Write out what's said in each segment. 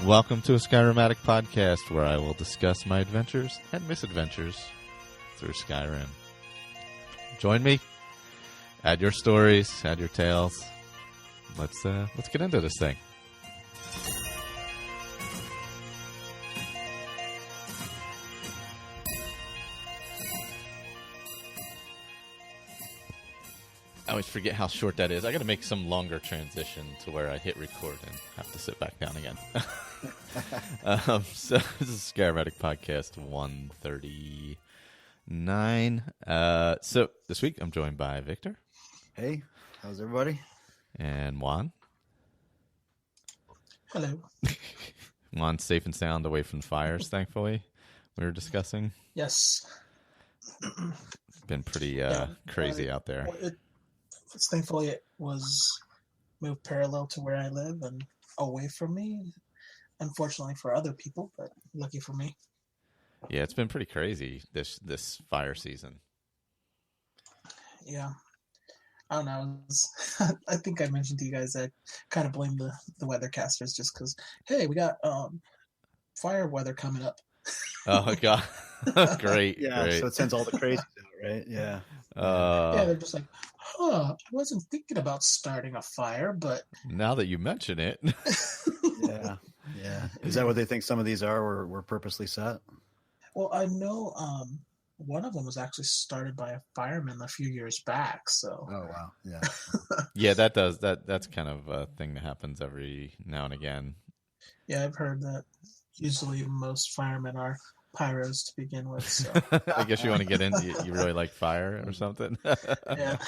Welcome to a Skyrim Addict podcast where I will discuss my adventures and misadventures through Skyrim. Join me. Add your stories, add your tales. Let's get into this thing. I always forget how short that is. I got to make some longer transition to where I hit record and have to sit back down again. So this is Skyrim Addict podcast 139. So this week I'm joined by Victor. Hey, how's everybody? And Juan. Hello. Juan's safe and sound away from the fires, thankfully. We were discussing. Yes. It's been pretty crazy out there. Thankfully, it was moved parallel to where I live and away from me. Unfortunately for other people, but lucky for me. Yeah, it's been pretty crazy this fire season. Yeah. I don't know. I think I mentioned to you guys that I kind of blame the weathercasters just because, hey, we got fire weather coming up. Oh, my God. Great. Yeah, great. so it sends all the crazies out, right? Yeah. Yeah, they're just like, I wasn't thinking about starting a fire, but... Now that you mention it. Yeah. Is that what they think some of these are, were purposely set? Well, I know one of them was actually started by a fireman a few years back, so... Oh, wow. Yeah. Yeah, that's kind of a thing that happens every now and again. Yeah, I've heard that usually most firemen are pyros to begin with, so... I guess you want to get into you really like fire or something. Yeah.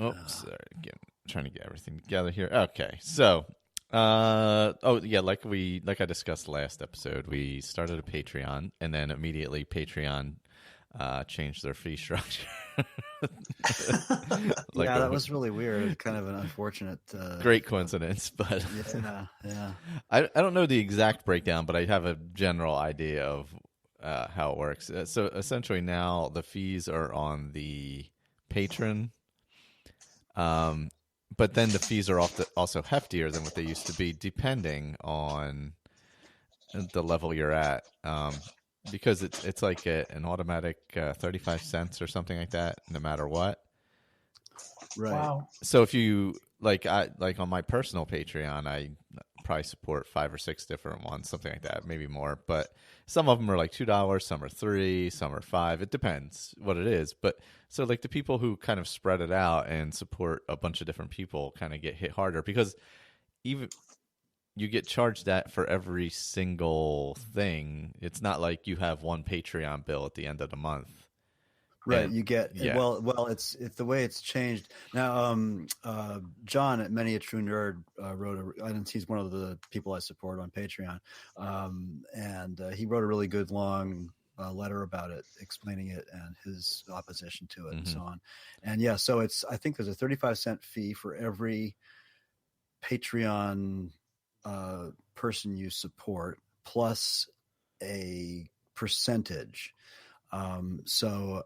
Oops, sorry. Trying to get everything together here. Okay, so, like I discussed last episode, we started a Patreon, and then immediately Patreon changed their fee structure. That was really weird. Kind of an unfortunate. Great coincidence, but yeah. I don't know the exact breakdown, but I have a general idea of how it works. So essentially, now the fees are on the patron. But then the fees are also heftier than what they used to be, depending on the level you're at. Because it's like an automatic 35 cents or something like that, no matter what. Right. Wow. So if you like on my personal Patreon, I probably support 5 or 6 different ones, something like that, maybe more. But some of them are like $2, some are $3, some are $5. It depends what it is. But so like the people who kind of spread it out and support a bunch of different people kind of get hit harder because even you get charged that for every single thing. It's not like you have one Patreon bill at the end of the month. Right, And, you get yeah. well. It's the way it's changed now. John at Many a True Nerd he's one of the people I support on Patreon, and he wrote a really good long letter about it, explaining it and his opposition to it, and so on. And yeah, so I think there's a 35-cent fee for every Patreon person you support, plus a percentage. So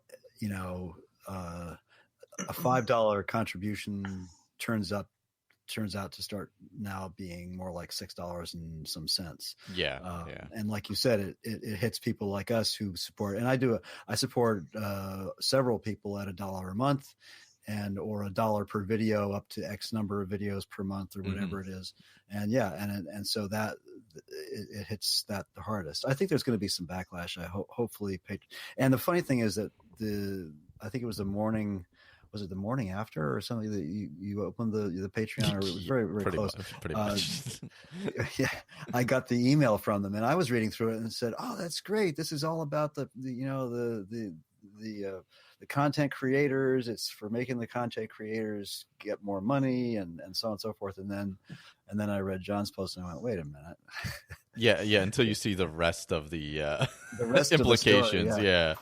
a $5 contribution turns out to start now being more like $6 and some cents. Yeah. And like you said, it hits people like us who support, and I support several people at $1 a month, or $1 per video up to X number of videos per month or whatever it is. And and so that it hits that the hardest. I think there's going to be some backlash. Hopefully. And the funny thing is that I think it was the morning after or something that you opened the Patreon, or it was very, very close. Pretty much. Yeah, I got the email from them, and I was reading through it and said, "Oh, that's great. This is all about the content creators. It's for making the content creators get more money and so on and so forth." And then I read John's post and I went, "Wait a minute." Yeah. Until you see the rest of the rest implications. Of the story,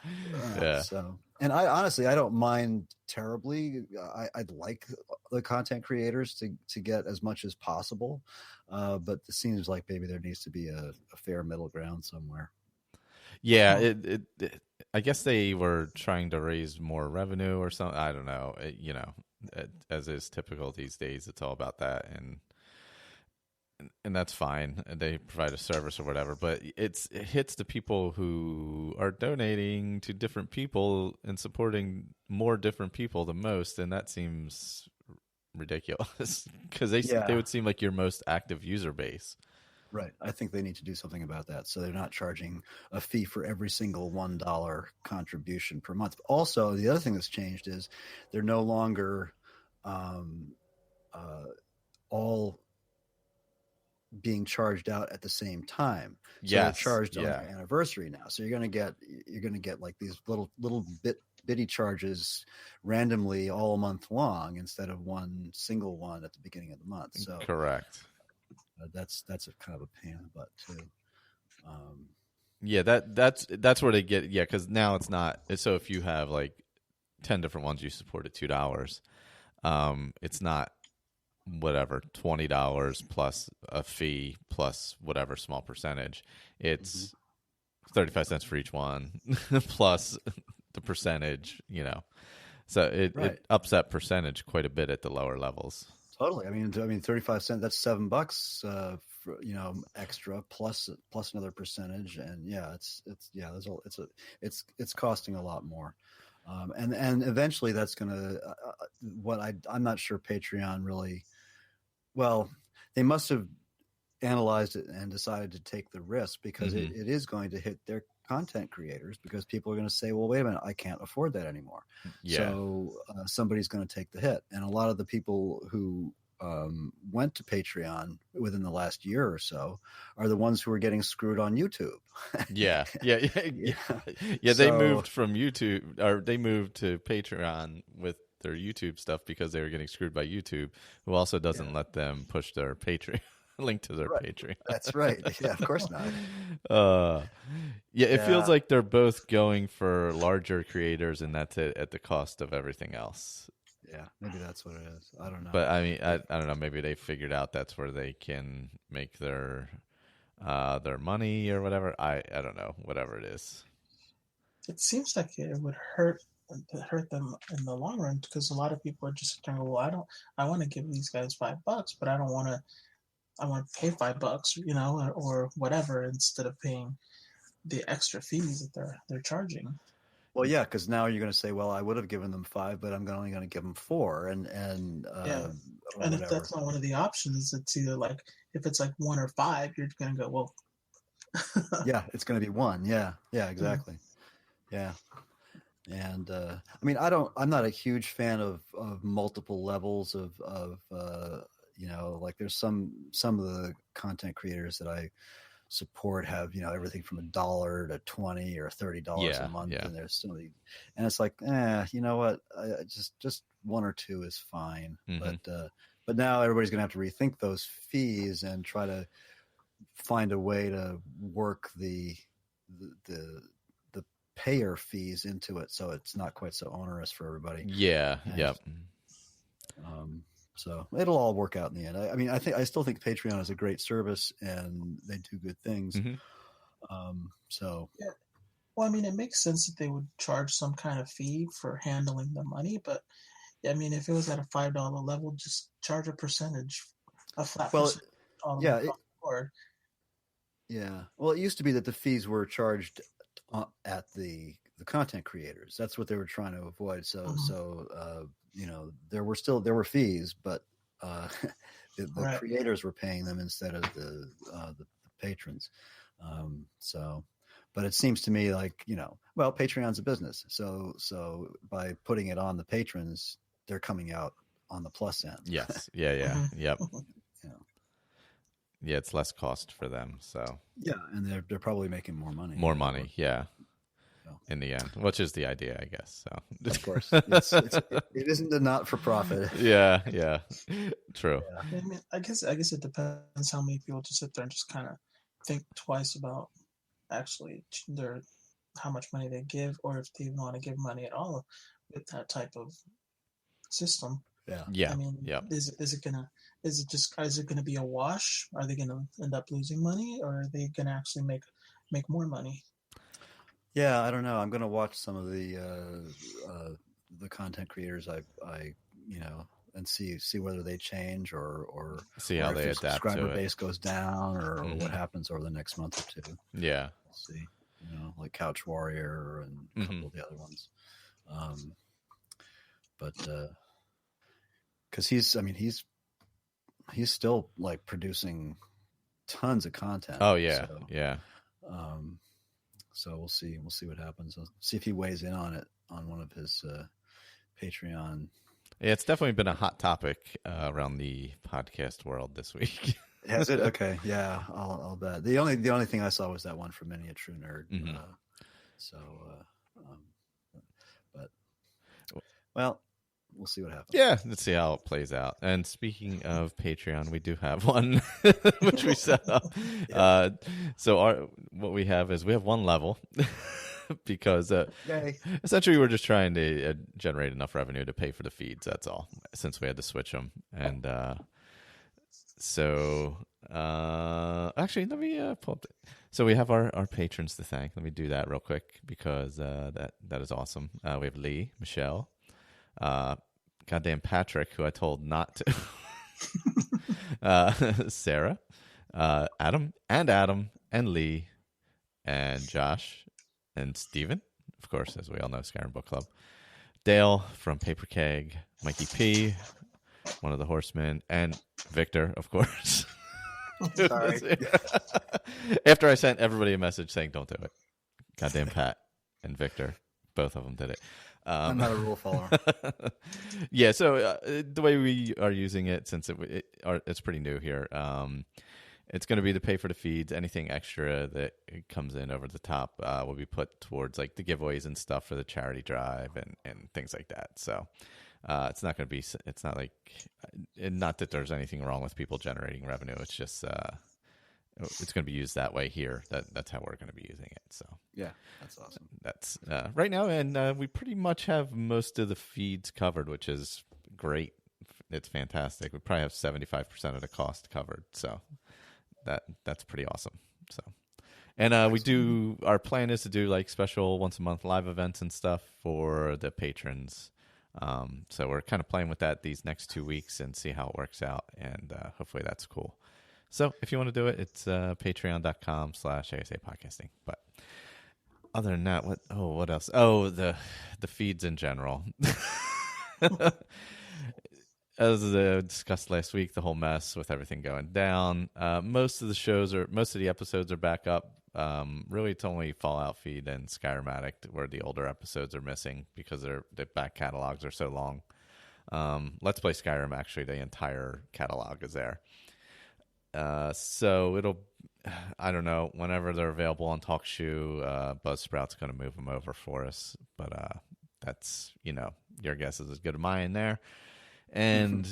Yeah. So, and I honestly, I don't mind terribly. I'd like the content creators to get as much as possible, but it seems like maybe there needs to be a fair middle ground somewhere. Yeah, I guess they were trying to raise more revenue or something. I don't know. as is typical these days. It's all about that, and that's fine. They provide a service or whatever, but it hits the people who are donating to different people and supporting more different people the most, and that seems ridiculous because they would seem like your most active user base. Right. I think they need to do something about that. So they're not charging a fee for every single $1 contribution per month. Also, the other thing that's changed is they're no longer all being charged out at the same time. So they're charged on their anniversary now. So you're going to get like these little bitty charges randomly all month long instead of one single one at the beginning of the month. So correct. That's a kind of a pain in the butt too. That's where they get because now it's not. So if you have like 10 different ones you support at $2, it's not whatever $20 plus a fee plus whatever small percentage. It's 35 cents for each one plus the percentage. So it ups that percentage quite a bit at the lower levels. Totally. I mean, 35 cents, that's $7, extra plus another percentage. And it's costing a lot more. And eventually that's going to, I'm not sure Patreon really, they must have analyzed it and decided to take the risk because it is going to hit their content creators because people are going to say, well, wait a minute, I can't afford that anymore. So somebody's going to take the hit. And a lot of the people who went to Patreon within the last year or so are the ones who are getting screwed on YouTube. They moved from YouTube, or they moved to Patreon with their YouTube stuff because they were getting screwed by YouTube, who also doesn't let them push their Patreon link to their Patreon. That's right. Yeah, of course not. It feels like they're both going for larger creators, and that's it at the cost of everything else. Yeah, maybe that's what it is. I don't know. But I mean, I don't know. Maybe they figured out that's where they can make their money or whatever. I don't know. Whatever it is. It seems like it would hurt them in the long run because a lot of people are just saying, well, I want to give these guys $5, but I don't want to. I want to pay $5, or whatever, instead of paying the extra fees that they're charging. Well, yeah, because now you're going to say, well, I would have given them 5, but I'm only going to give them 4, and and if that's not one of the options, it's either like if it's like 1 or 5, you're going to go, well, yeah, it's going to be 1. Yeah, exactly. Yeah. And I mean, I'm not a huge fan of multiple levels of like there's some of the content creators that I support have everything from $1 to $20 or $30 a month, and there's so many, and it's like, you know what, just 1 or 2 is fine. But now everybody's gonna have to rethink those fees and try to find a way to work the payer fees into it so it's not quite so onerous for everybody. So it'll all work out in the end. I mean, I still think Patreon is a great service and they do good things. Well, I mean, it makes sense that they would charge some kind of fee for handling the money, but I mean, if it was at a $5 level, just charge a percentage, a flat percentage on the board. Yeah. Well, it used to be that the fees were charged at the content creators. That's what they were trying to avoid. There were fees, but the creators were paying them instead of the patrons. But it seems to me like, Patreon's a business. So by putting it on the patrons, they're coming out on the plus end. Yes. Yeah. Yep. Yeah, it's less cost for them. So yeah, and they're probably making more money. More money, yeah. In the end, which is the idea, I guess. So of course, it isn't a not-for-profit. Yeah, true. Yeah. I mean, I guess it depends how many people just sit there and just kind of think twice about actually how much money they give, or if they want to give money at all with that type of system. Yeah. I mean, is it gonna be a wash? Are they gonna end up losing money, or are they gonna actually make more money? Yeah, I don't know. I'm going to watch some of the content creators I and see whether they change or see how if they their adapt subscriber to it. base goes down or what happens over the next month or two. Yeah. We'll see, like Couch Warrior and a couple of the other ones. But because he's still like producing tons of content. Oh yeah, so, yeah. So we'll see what happens. We'll see if he weighs in on it on one of his Patreon. Yeah, it's definitely been a hot topic around the podcast world this week. Has it? Okay, yeah, I'll bet. The only thing I saw was that one from Many a True Nerd. But well, we'll see what happens. Yeah, let's see how it plays out. And speaking of Patreon, we do have one which we set up. Yeah. So what we have is we have one level because essentially we're just trying to generate enough revenue to pay for the feeds. That's all. Since we had to switch them, and so actually let me pull up. So we have our patrons to thank. Let me do that real quick because that is awesome. We have Lee, Michelle. Goddamn Patrick, who I told not to. Sarah, Adam, and Lee, and Josh, and Steven, of course, as we all know, Skyrim Book Club. Dale from Paper Keg, Mikey P, one of the Horsemen, and Victor, of course. Sorry. After I sent everybody a message saying don't do it. Goddamn Pat and Victor, both of them did it. I'm not a rule follower. Yeah, so the way we are using it, since it's pretty new here, it's going to be to pay for the feeds. Anything extra that comes in over the top will be put towards like the giveaways and stuff for the charity drive and things like that. So it's not going to be. It's not like, not that there's anything wrong with people generating revenue. It's just it's going to be used that way here. That's how we're going to be using it. So yeah, that's awesome. That's right now, and we pretty much have most of the feeds covered, which is great. It's fantastic. We probably have 75% of the cost covered, so that's pretty awesome. So, and our plan is to do like special once a month live events and stuff for the patrons. So we're kind of playing with that these next 2 weeks and see how it works out, and hopefully that's cool. So if you want to do it, it's patreon.com/ASA podcasting. But other than that, what else? Oh, the feeds in general. As discussed last week, the whole mess with everything going down. Most of the episodes are back up. Really, it's only Fallout feed and Skyrim Addict where the older episodes are missing because the back catalogs are so long. Let's Play Skyrim, actually, the entire catalog is there. So it'll, I don't know, whenever they're available on TalkShoe, Buzzsprout's going to move them over for us. But that's, your guess is as good as mine there. And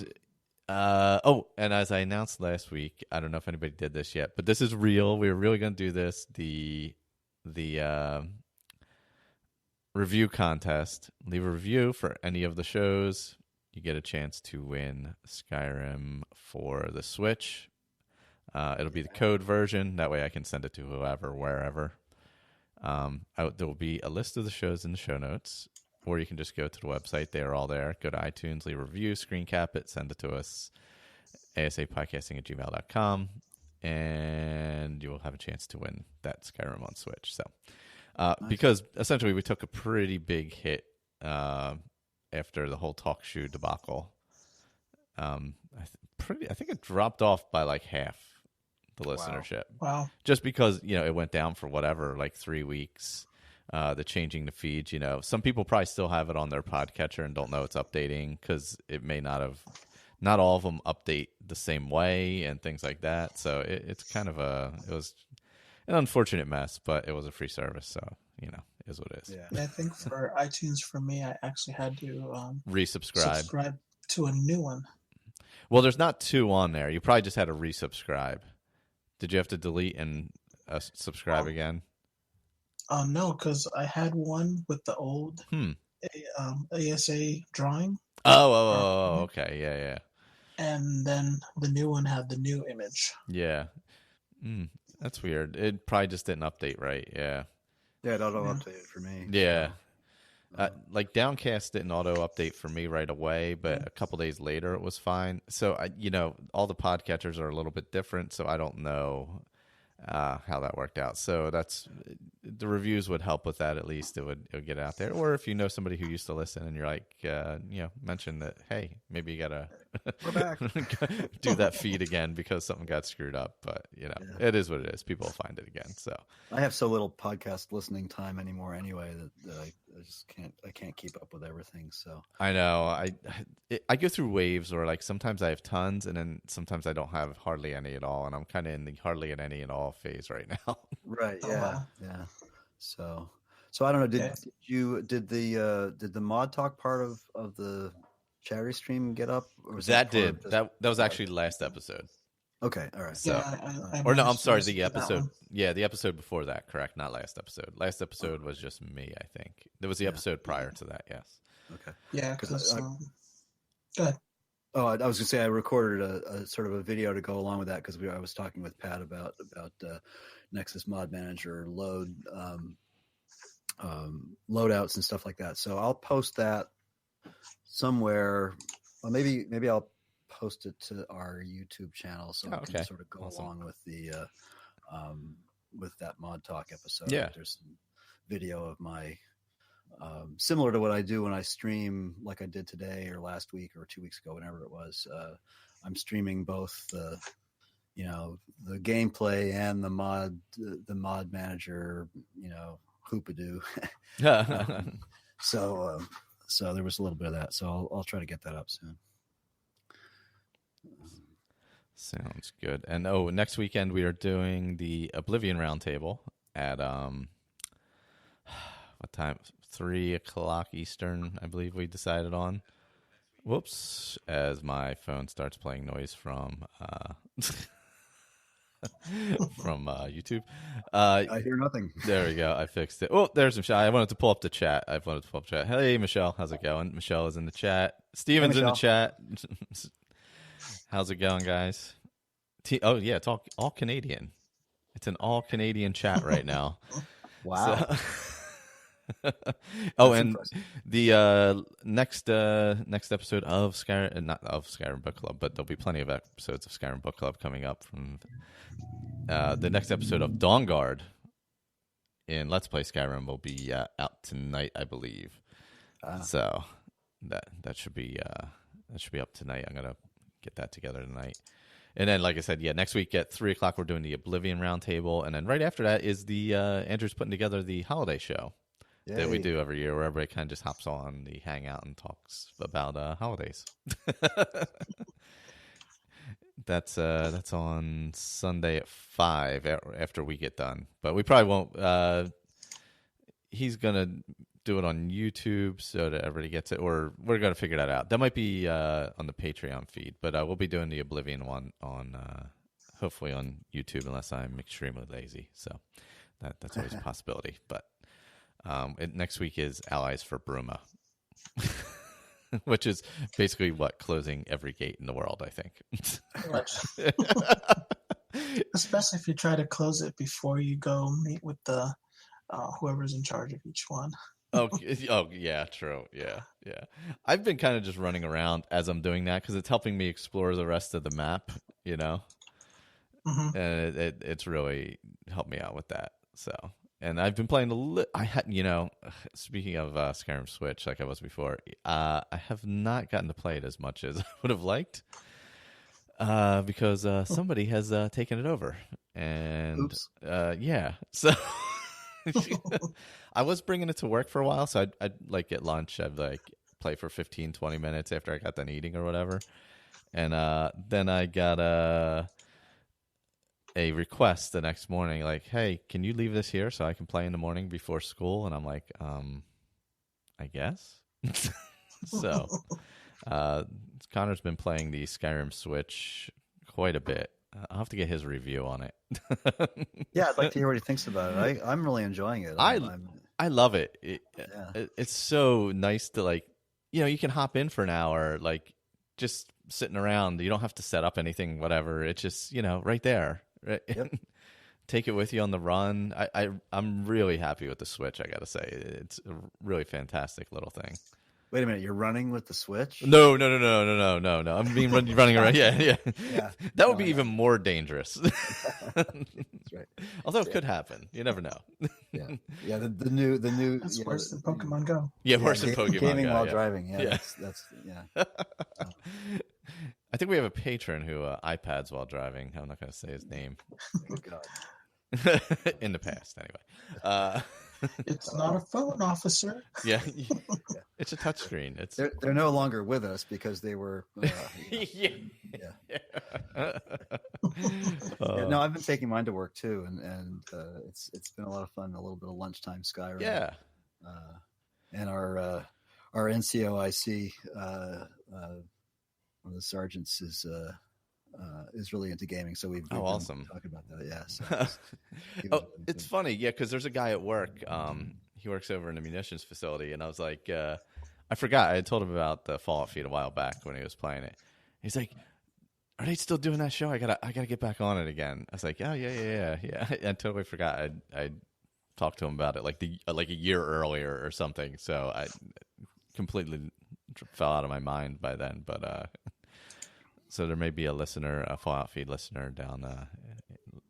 and as I announced last week, I don't know if anybody did this yet, but this is real. We're really going to do this. The review contest. Leave a review for any of the shows. You get a chance to win Skyrim for the Switch. It'll be the code version. That way I can send it to whoever, wherever. There will be a list of the shows in the show notes, or you can just go to the website. They're all there. Go to iTunes, leave a review, screen cap it, send it to us, asapodcasting@gmail.com, and you will have a chance to win that Skyrim on Switch. So, nice. Because essentially we took a pretty big hit after the whole TalkShoe debacle. I think it dropped off by like half the listenership. Wow. Just because, it went down for whatever, like 3 weeks. The changing the feeds, some people probably still have it on their podcatcher and don't know it's updating because it may not all of them update the same way and things like that. So it's kind of it was an unfortunate mess, but it was a free service. So, it is what it is. Yeah. I think for iTunes, for me, I actually had to resubscribe to a new one. Well, there's not 2 on there. You probably just had to resubscribe. Did you have to delete and subscribe again? No, because I had one with the old ASA drawing. Oh, okay. Yeah. And then the new one had the new image. Yeah. That's weird. It probably just didn't update right. Yeah. Yeah, it auto updated for me. Yeah. Like Downcast didn't auto update for me right away, but a couple days later it was fine. So all the podcatchers are a little bit different, so I don't know how that worked out. So the reviews would help with that. At least it would get out there. Or if you know somebody who used to listen and you're like, mention that, hey, maybe you gotta We're back. do that feed again because something got screwed up. But It is what it is. People will find it again. So I have so little podcast listening time anymore anyway that I just can't keep up with everything. So I know I go through waves, or like sometimes I have tons and then sometimes I don't have hardly any at all, and I'm kind of in the hardly any at all phase right now. Right. Oh, Yeah. wow. Yeah. So I don't know. Did the mod talk part of the charity stream get up? Or was That part did of just- that was actually the last episode. Okay. All right. So, I or no, I'm managed to sorry, listen the to that episode. one. Yeah, the episode before that. Correct, not last episode. Last episode was just me. I think there was the episode prior to that. Yes. Okay. Yeah, 'Cause because I- go ahead. Oh, I was gonna say I recorded a sort of a video to go along with that because I was talking with Pat about Nexus Mod Manager loadouts and stuff like that. So I'll post that somewhere. Well, maybe I'll post it to our YouTube channel so it can sort of go Awesome. along with the with that Mod Talk episode. Yeah. There's some video of my similar to what I do when I stream, like I did today or last week or 2 weeks ago, whenever it was. I'm streaming both the gameplay and the mod manager, hoopadoo. So there was a little bit of that. So I'll try to get that up soon. Sounds good. And next weekend we are doing the Oblivion Roundtable at what time? 3:00 Eastern, I believe we decided on. Whoops! As my phone starts playing noise from YouTube. I hear nothing. There we go. I fixed it. Oh, there's Michelle. I wanted to pull up the chat. Hey, Michelle. How's it going? Michelle is in the chat. Steven's in the chat. How's it going, guys? Yeah, it's all Canadian. It's an all Canadian chat right now. Wow. And impressive. The next episode of Skyrim, not of Skyrim Book Club, but there'll be plenty of episodes of Skyrim Book Club coming up from the next episode of Dawnguard in Let's Play Skyrim will be out tonight, I believe. So that should be up tonight. I'm gonna get that together tonight. And then, like I said, next week at 3:00 we're doing the Oblivion Roundtable, and then right after that is the Andrew's putting together the holiday show. Yay. That we do every year, where everybody kind of just hops on the hangout and talks about holidays. That's on Sunday at 5 after we get done, but we probably won't. He's gonna do it on YouTube so that everybody gets it, or we're gonna figure that out. That might be on the Patreon feed, but we'll be doing the Oblivion one on hopefully on YouTube, unless I'm extremely lazy. So that's always a possibility, but. Next week is Allies for Bruma, which is basically closing every gate in the world, I think. Especially if you try to close it before you go meet with the whoever's in charge of each one. Oh yeah, true. Yeah. I've been kind of just running around as I'm doing that because it's helping me explore the rest of the map, Mm-hmm. And it's really helped me out with that. So. And I've been playing speaking of Skyrim Switch, like I was before, I have not gotten to play it as much as I would have liked because somebody has taken it over. And so I was bringing it to work for a while. So I'd like at lunch, I'd like play for 15, 20 minutes after I got done eating or whatever. And then I got a request the next morning, like, hey, can you leave this here so I can play in the morning before school? And I'm like, I guess. So Connor's been playing the Skyrim Switch quite a bit. I'll have to get his review on it. Yeah, I'd like to hear what he thinks about it. I'm really enjoying it. I love it. It's so nice to you can hop in for an hour, just sitting around. You don't have to set up anything, whatever. It's just, right there. Right? Yep. take it with you on the run. I'm really happy with the Switch. I gotta say, it's a really fantastic little thing. Wait a minute, you're running with the Switch? No. I mean, running around. Yeah. Yeah. That would be even more dangerous. That's right. Although it could happen. You never know. Yeah. The new. That's worse than Pokemon Go. Yeah, worse than Pokemon gaming Go, while yeah. driving. Yeah. That's I think we have a patron who iPads while driving. I'm not going to say his name. Oh God. In the past, anyway. It's not a phone, officer. Yeah, it's a touchscreen. It's They're no longer with us because they were. Yeah. No, I've been taking mine to work too, and it's been a lot of fun. A little bit of lunchtime Skyrim. Yeah. And our NCOIC, one of the sergeants is really into gaming, so we've been awesome. talking about that. Yeah. So it's funny, yeah, because there's a guy at work. He works over in a munitions facility, and I was like, I forgot. I had told him about the Fallout feed a while back when he was playing it. He's like, "Are they still doing that show? I gotta get back on it again." I was like, "Oh yeah." I totally forgot. I talked to him about it like a year earlier or something. So I completely fell out of my mind by then. But so there may be a listener, a Fallout feed listener down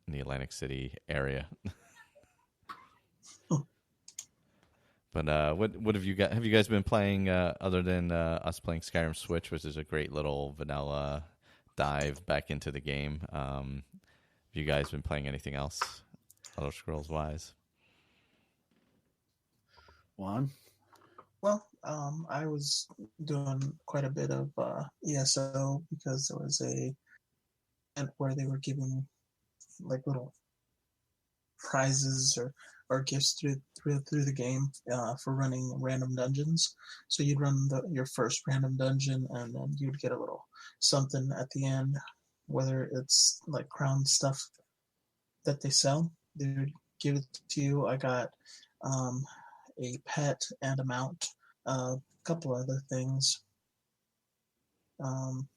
in the Atlantic City area. But what have you got? Have you guys been playing other than us playing Skyrim Switch, which is a great little vanilla dive back into the game? Have you guys been playing anything else, Elder Scrolls wise? Juan? Well, I was doing quite a bit of ESO because there was a event where they were giving like little prizes or gifts through the game for running random dungeons. So you'd run your first random dungeon, and then you'd get a little something at the end, whether it's like crown stuff that they sell. They would give it to you. I got a pet and a mount, a couple other things. And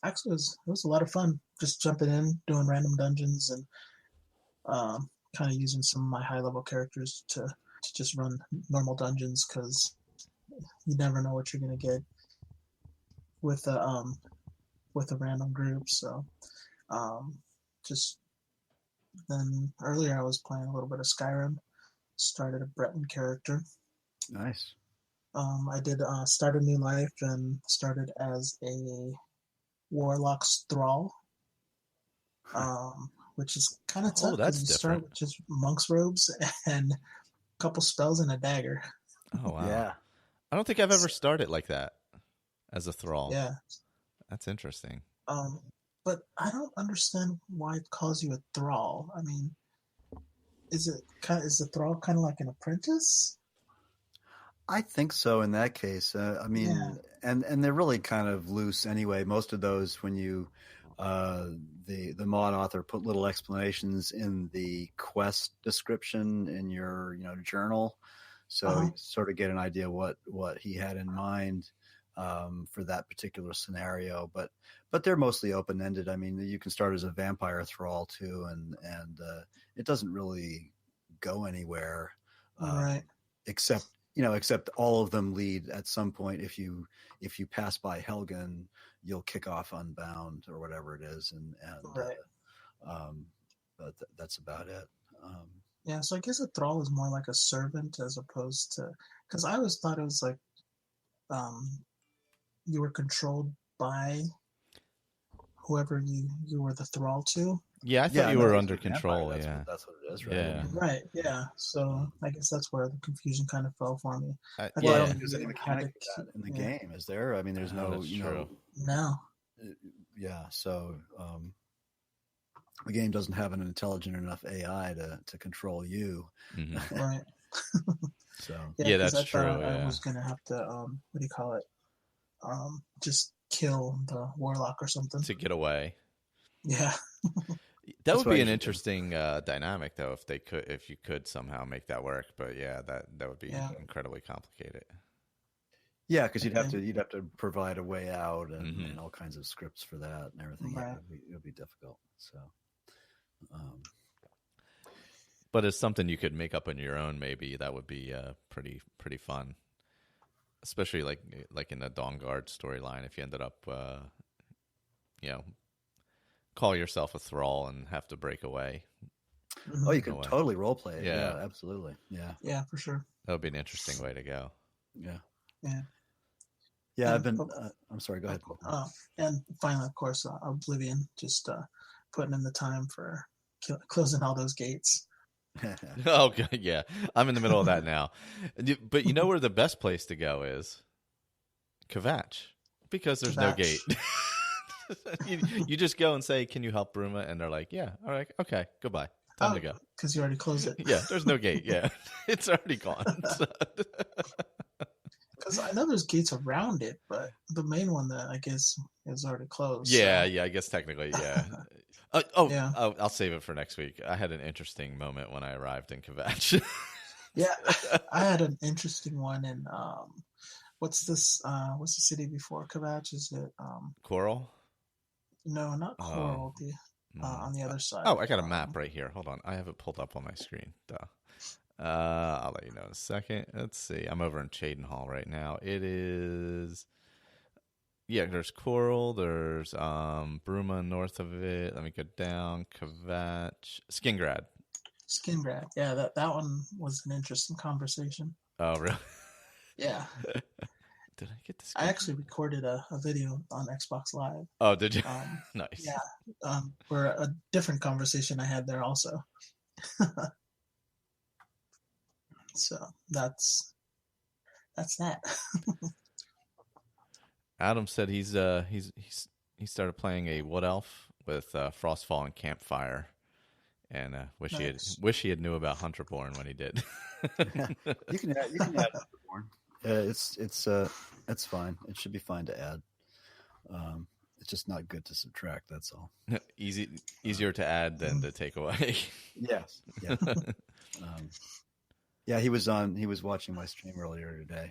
actually it was a lot of fun just jumping in, doing random dungeons, and kind of using some of my high level characters to just run normal dungeons, because you never know what you're going to get with a random group. So just then earlier I was playing a little bit of Skyrim, started a Breton character. Nice. I did start a new life and started as a warlock's thrall, which is kind of tough. Oh, that's you different. start with just monk's robes and a couple spells and a dagger. Oh wow! Yeah. I don't think I've ever started like that as a thrall. Yeah, that's interesting. But I don't understand why it calls you a thrall. I mean, is the thrall kind of like an apprentice? I think so in that case. I mean, Yeah. and they're really kind of loose anyway. Most of those, when you the mod author put little explanations in the quest description in your journal, so you sort of get an idea what he had in mind for that particular scenario. But they're mostly open ended. I mean, you can start as a vampire thrall too, and it doesn't really go anywhere, Right. except all of them lead at some point. If you pass by Helgen, you'll kick off Unbound or whatever it is, and Right. But that's about it. Yeah, so I guess a thrall is more like a servant as opposed to, because I always thought it was like you were controlled by whoever you were the thrall to. Yeah, I thought you were under control. Vampire, Yeah, that's what it is, right? Yeah. Right, yeah. So I guess that's where the confusion kind of fell for me. I yeah. thought Well, it there's any mechanic for that in the game, is there? I mean, there's no, that's true. No. Yeah, so the game doesn't have an intelligent enough AI to control you. Mm-hmm. Right. So Yeah, 'cause that's I thought true, I yeah. was gonna have to what do you call it? Just kill the warlock or something. To get away. Yeah. That That's would what be I an should do. interesting dynamic, though, if you could somehow make that work. But yeah, that would be incredibly complicated. yeah, because you'd have to provide a way out and, Mhm. and all kinds of scripts for that and everything. Right. Yeah, it would be difficult. So Um, But it's something you could make up on your own. Maybe that would be pretty fun, especially like in the Dawn Guard storyline. If you ended up, you know, call yourself a thrall and have to break away. oh, you could totally role play it. Yeah. Yeah, absolutely. Yeah. Yeah, for sure. That would be an interesting way to go. Yeah. Yeah. Yeah, And, I've been. I'm sorry. Go ahead. And finally, of course, Oblivion. Just putting in the time for closing all those gates. Oh, yeah. I'm in the middle of that now. But you know where the best place to go is? Kvatch. Because there's no gate. you just go and say, can you help Bruma? And they're like, yeah. All right. Okay. Goodbye. Time to go. Because you already closed it. Yeah. There's no gate. Yeah. It's already gone. Because I know there's gates around it, but the main one that I guess is already closed. Yeah. So. Yeah. I guess technically, yeah. Yeah. I'll save it for next week. I had an interesting moment when I arrived in Kvatch. Yeah, I had an interesting one in what's this? What's the city before Kvatch? Is it Coral? No, not Coral. On the other side. Oh, I got a map right here. Hold on, I have it pulled up on my screen. Duh. I'll let you know in a second. Let's see. I'm over in Chadenhall right now. It is. Yeah, there's Coral, there's Bruma north of it. Let me go down. Kvatch. Skingrad. Skingrad. Yeah, that one was an interesting conversation. Oh, really? Yeah. Did I get this? I actually recorded a video on Xbox Live. Oh, did you? Nice. Yeah. For a different conversation I had there also. So that's that. Adam said he started playing a Wood Elf with Frostfall and Campfire, and wish he had knew about Hunterborn when he did. You can add Hunterborn. It's fine. It should be fine to add. It's just not good to subtract. That's all. Easier to add than to take away. Yes. Yeah. Yeah. He was watching my stream earlier today.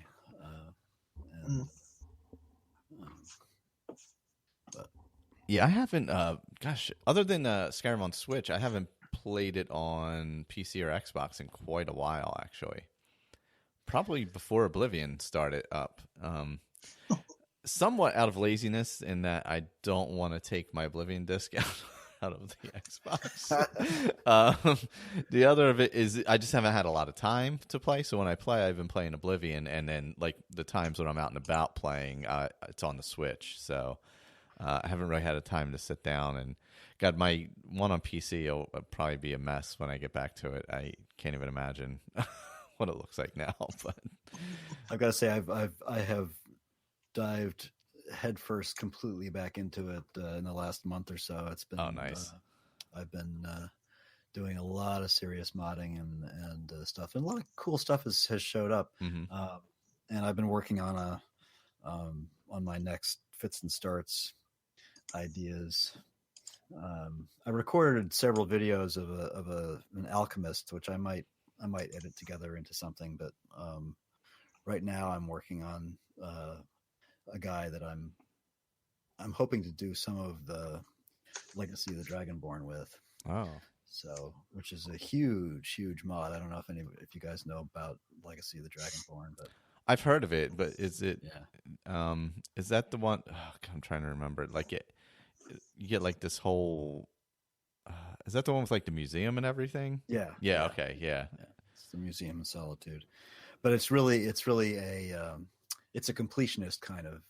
Yeah, I haven't. Other than Skyrim on Switch, I haven't played it on PC or Xbox in quite a while. Actually, probably before Oblivion started up. Somewhat out of laziness, in that I don't want to take my Oblivion disc out of the Xbox. The other of it is I just haven't had a lot of time to play. So when I play, I've been playing Oblivion, and then like the times when I'm out and about playing, it's on the Switch. So. I haven't really had a time to sit down, and got my one on PC. It'll probably be a mess when I get back to it. I can't even imagine what it looks like now. But I've got to say, I have dived headfirst completely back into it in the last month or so. It's been nice. I've been doing a lot of serious modding and stuff, and a lot of cool stuff has showed up. Mm-hmm. And I've been working on on my next fits and starts ideas. I recorded several videos of an alchemist, which I might edit together into something. But right now, I'm working on a guy that I'm hoping to do some of the Legacy of the Dragonborn with. Oh, so which is a huge mod. I don't know if you guys know about Legacy of the Dragonborn, but I've heard of it. But is it? Yeah. Is that the one? Oh, God, I'm trying to remember. Like you get like this whole. Is that the one with like the museum and everything? Yeah. Yeah. Okay. Yeah. It's the Museum of Solitude, but it's really a it's a completionist kind of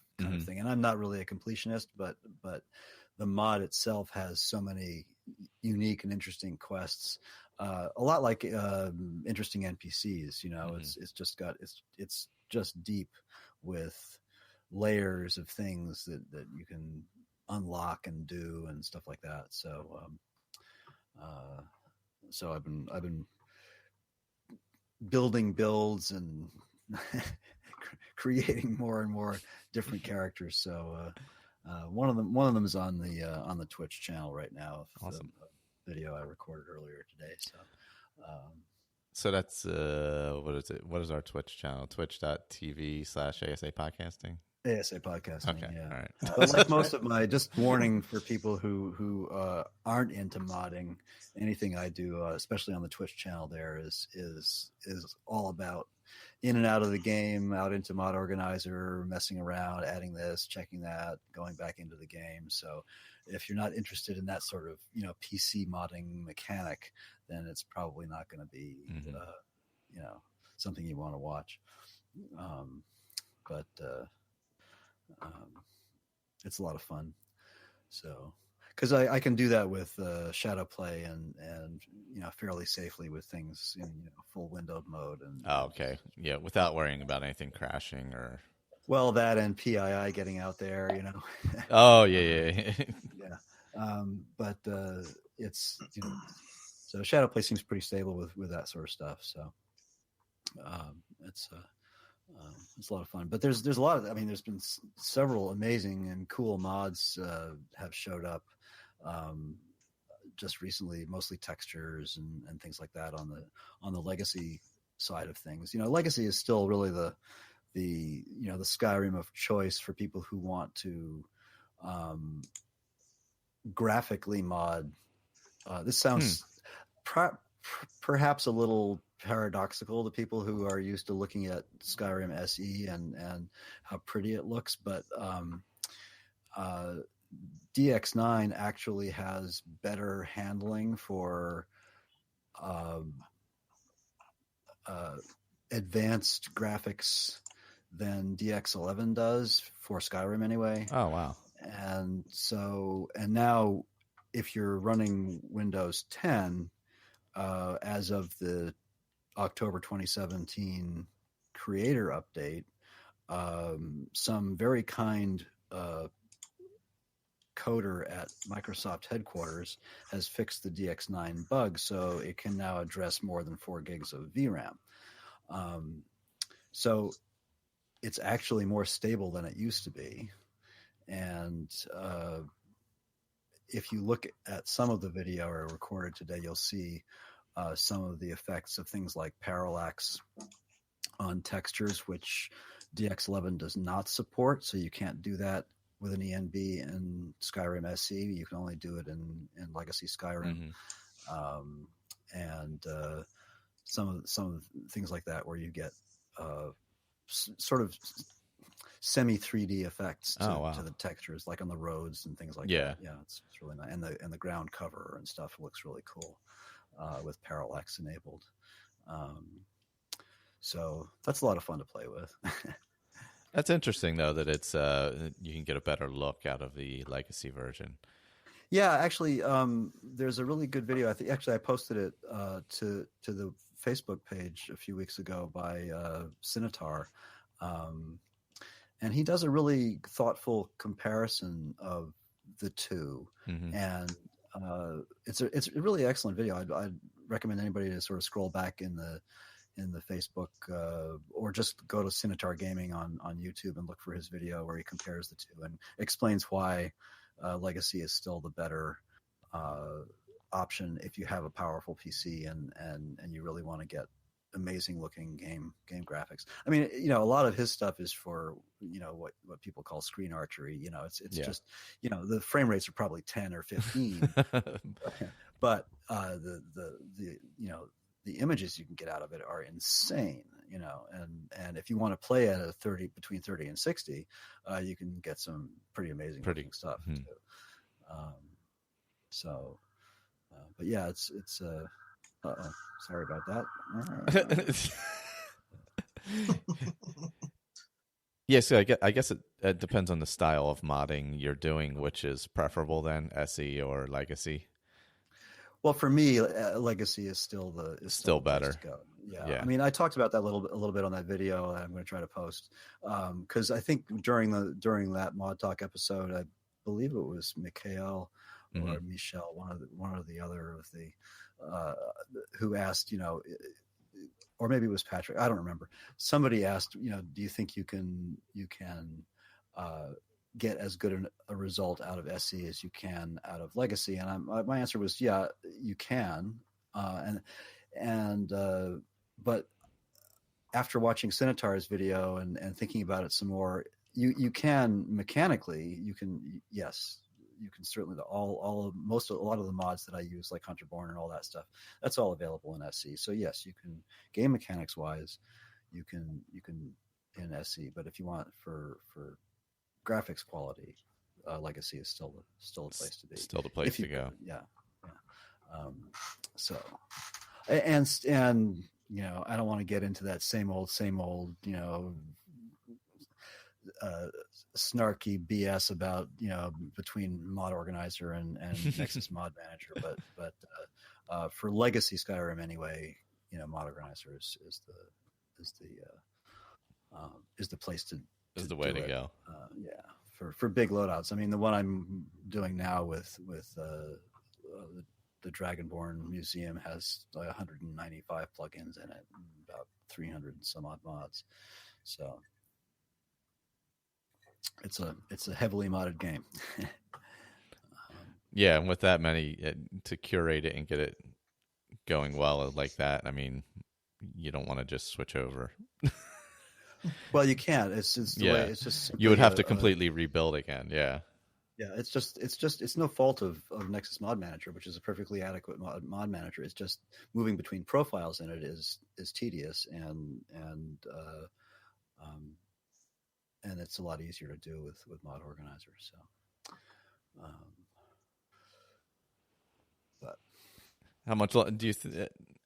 thing, and I'm not really a completionist, but the mod itself has so many unique and interesting quests, a lot like interesting NPCs. You know, it's just deep with layers of things that you can unlock and do and stuff like that. So so I've been building builds and creating more and more different characters. So one of them is on the Twitch channel right now. Awesome. The video I recorded earlier today. So that's what is it? What is our Twitch channel? Twitch.tv/ASA podcasting. ASA podcasting. Okay, Yeah. all right. But like most of my, just warning for people who aren't into modding, anything I do, especially on the Twitch channel, there is all about in and out of the game, out into Mod Organizer, messing around, adding this, checking that, going back into the game. So if you're not interested in that sort of PC modding mechanic, then it's probably not going to be something you want to watch. But it's a lot of fun. So, because I can do that with shadow play and fairly safely with things in full windowed mode and. Oh, okay. Yeah, without worrying about anything crashing or. Well, that and PII getting out there, Oh yeah. Yeah, but it's so shadow play seems pretty stable with that sort of stuff. So it's a lot of fun. But there's a lot of, there's been several amazing and cool mods have showed up just recently, mostly textures and things like that on the legacy side of things. Legacy is still really the Skyrim of choice for people who want to graphically mod. This sounds perhaps a little paradoxical to people who are used to looking at Skyrim SE and how pretty it looks, but DX9 actually has better handling for advanced graphics than DX11 does for Skyrim anyway. Oh, wow. And now if you're running Windows 10, as of the October 2017 creator update, some very kind coder at Microsoft headquarters has fixed the DX9 bug, so it can now address more than 4 gigs of VRAM. So it's actually more stable than it used to be. And if you look at some of the video I recorded today, you'll see some of the effects of things like parallax on textures, which DX11 does not support. So you can't do that with an ENB in Skyrim SE. You can only do it in Legacy Skyrim. And some of things like that where you get sort of semi 3D effects to the textures, like on the roads and things like that. Yeah, it's really nice. And the ground cover and stuff looks really cool with parallax enabled. So that's a lot of fun to play with. That's interesting, though, that it's you can get a better look out of the legacy version. Yeah, actually, there's a really good video. I posted it to the Facebook page a few weeks ago by Sinitar. And he does a really thoughtful comparison of the two. And it's a really excellent video. I'd recommend anybody to sort of scroll back in the Facebook or just go to Sinitar Gaming on YouTube and look for his video where he compares the two and explains why Legacy is still the better option if you have a powerful PC and you really want to get amazing looking game graphics. A lot of his stuff is for what people call screen archery. It's just the frame rates are probably 10 or 15, but the images you can get out of it are insane. And if you want to play at between 30 and 60, you can get some pretty amazing looking stuff too. But yeah, it's sorry about that. Yeah, so I guess it depends on the style of modding you're doing, which is preferable then, SE or Legacy. Well, for me, Legacy is still still better. Yeah. I talked about that a little bit on that video that I'm going to try to post because I think during that Mod Talk episode, I believe it was Mikhail or Michelle, one or the other of the who asked, or maybe it was Patrick, I don't remember. Somebody asked, do you think you can get as good a result out of SE as you can out of Legacy? And my answer was, yeah, you can. But after watching Sinitar's video and thinking about it some more, you can mechanically, yes, you can certainly a lot of the mods that I use, like Hunterborn and all that stuff, that's all available in SE. So yes, you can, game mechanics wise, you can in SE. But if you want for graphics quality, Legacy is still the place to be. Still the place to go. Yeah. So, and I don't want to get into that same old snarky BS about between Mod Organizer and Nexus Mod Manager, but for Legacy Skyrim anyway, Mod Organizer is the place to is the way to go. For big loadouts. I mean, the one I'm doing now with the Dragonborn Museum has like 195 plugins in it, and about 300 and some odd mods. So it's a heavily modded game. Yeah, and with that many, to curate it and get it going well like that, I mean, you don't want to just switch over. Well, you can't. It's the way. It's just you would have to completely rebuild again. Yeah. Yeah, it's no fault of Nexus Mod Manager, which is a perfectly adequate mod manager. It's just moving between profiles in it is tedious and it's a lot easier to do with Mod Organizer. So, but how much do you?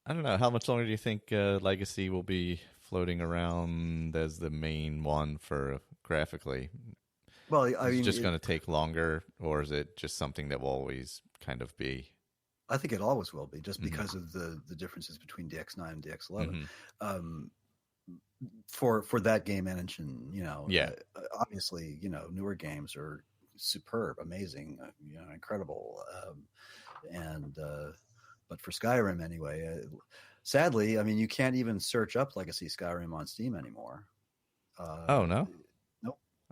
I don't know. How much longer do you think Legacy will be floating around as the main one for graphically? Well, I mean, it's just going to take longer, or is it just something that will always kind of be? I think it always will be, just because of the differences between DX9 and DX11. For that game engine, obviously, newer games are superb, amazing, incredible, but for Skyrim anyway, sadly, I mean, you can't even search up Legacy Skyrim on Steam anymore. Oh no.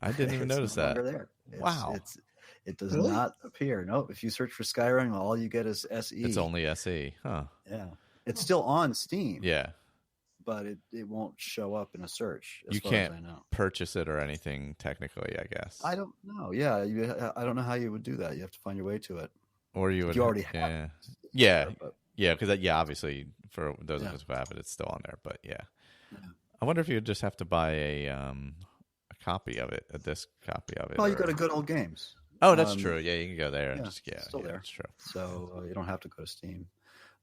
I didn't even notice that. There. Wow. It does not appear. No, if you search for Skyrim, all you get is SE. It's only SE, huh? Yeah. It's still on Steam. Yeah. But it won't show up in a search. You can't purchase it or anything technically, I guess. I don't know. Yeah. I don't know how you would do that. You have to find your way to it. Or you would. You already have. Yeah. Because obviously for those of us who have it, it's still on there. But yeah. I wonder if you would just have to buy a copy of it, a disc copy of it. Well, you go to Good Old Games. Oh, that's true. Yeah, you can go there and just it's still there. That's true. So you don't have to go to Steam.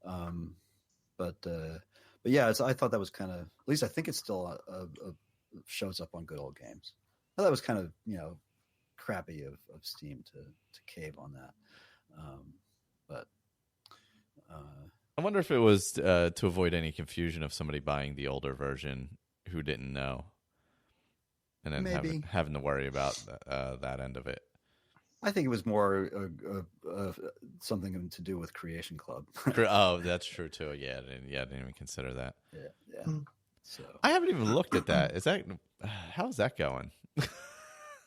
But yeah, I thought that was kind of, at least I think it still shows up on Good Old Games. I thought that was kind of crappy of Steam to cave on that. But I wonder if it was to avoid any confusion of somebody buying the older version who didn't know. And then having to worry about that end of it. I think it was more something to do with Creation Club. Oh, that's true too. Yeah, I didn't even consider that. Yeah. So I haven't even looked at that. How's that going?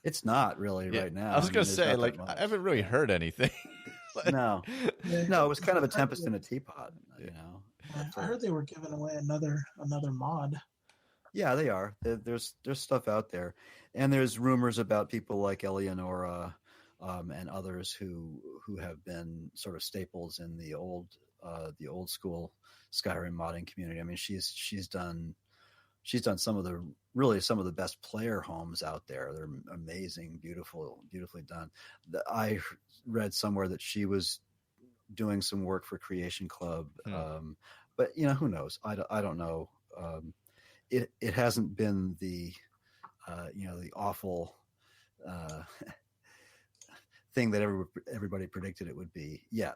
It's not really right now. I was going to say, I haven't really heard anything. No, it was kind of a tempest in a teapot. I heard they were giving away another mod. Yeah, they are. There's stuff out there, and there's rumors about people like Eleonora and others who have been sort of staples in the old school Skyrim modding community. I mean, she's done some of the best player homes out there. They're amazing, beautifully done. I read somewhere that she was doing some work for Creation Club, but who knows? I don't know. It hasn't been the the awful thing that everybody predicted it would be yet.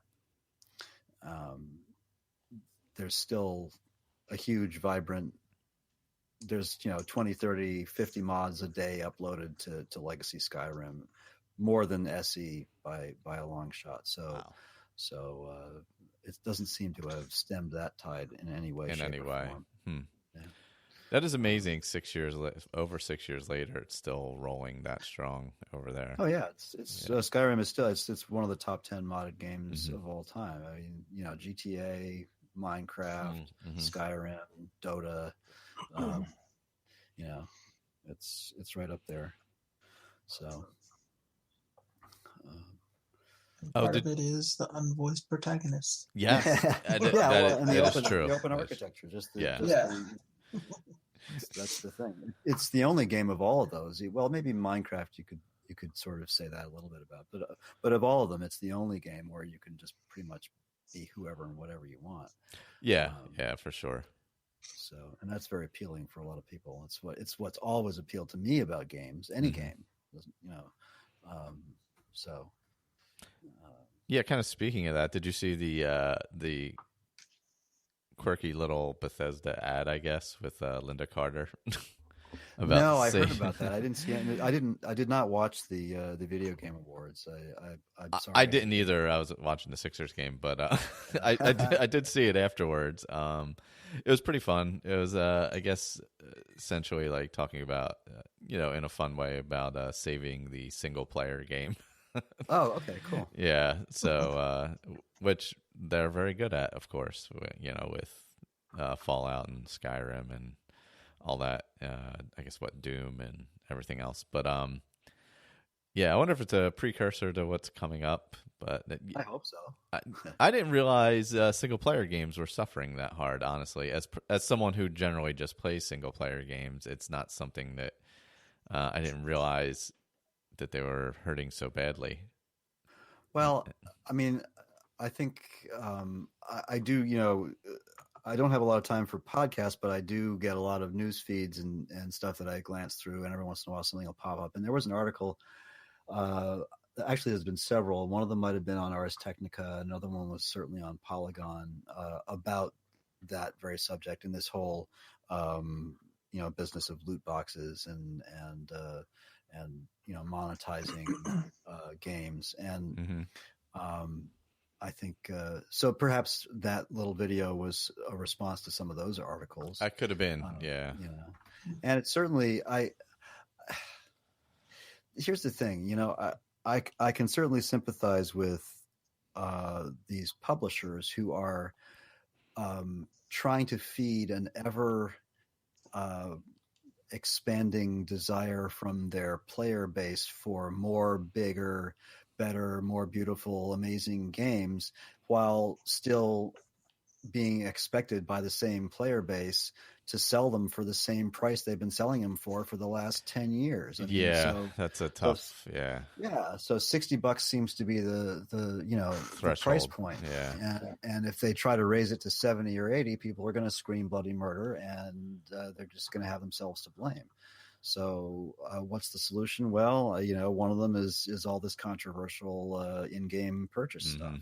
There's still a huge, vibrant. There's 20, 30, 50 mods a day uploaded to Legacy Skyrim, more than SE by a long shot. So wow. So it doesn't seem to have stemmed that tide in any way. Yeah. That is amazing. Over 6 years later, it's still rolling that strong over there. Oh yeah, Skyrim is still it's one of the top 10 modded games of all time. I mean, GTA, Minecraft, Skyrim, Dota. It's right up there. So. Part of it is the unvoiced protagonist. Yes, and true. The open architecture, that's the thing. It's the only game of all of those. Well, maybe Minecraft you could sort of say that a little bit about, but of all of them, it's the only game where you can just pretty much be whoever and whatever you want. Yeah, for sure. So, and that's very appealing for a lot of people. It's what's always appealed to me about games, any game, so. Yeah, kind of speaking of that, did you see the quirky little Bethesda ad, I guess, with Linda Carter? No, I heard about that. I didn't see it. I did not watch the video game awards. I'm sorry. I didn't either. I was watching the Sixers game, but I did see it afterwards. It was pretty fun. It was, I guess, essentially like talking about, in a fun way about saving the single player game. Oh, okay, cool. Yeah, so which they're very good at, of course. With Fallout and Skyrim and all that. I guess Doom and everything else. But yeah, I wonder if it's a precursor to what's coming up. But I hope so. I didn't realize single player games were suffering that hard. Honestly, as someone who generally just plays single player games, it's not something that I didn't realize that they were hurting so badly. Well, I mean, I think I do, I don't have a lot of time for podcasts, but I do get a lot of news feeds and stuff that I glance through, and every once in a while something will pop up. And there was an article, actually there's been several. One of them might have been on Ars Technica. Another one was certainly on Polygon, about that very subject and this whole, business of loot boxes and monetizing games. And I think so perhaps that little video was a response to some of those articles. I could have been, yeah. And it's certainly, here's the thing, I can certainly sympathize with these publishers who are trying to feed an ever expanding desire from their player base for more, bigger, better, more beautiful, amazing games, while still being expected by the same player base to sell them for the same price they've been selling them for the last 10 years. I mean, so that's a tough, Yeah. So $60 seems to be the the price point. Yeah. And if they try to raise it to 70 or 80, people are going to scream bloody murder, and they're just going to have themselves to blame. So what's the solution? Well, one of them is all this controversial in-game purchase stuff,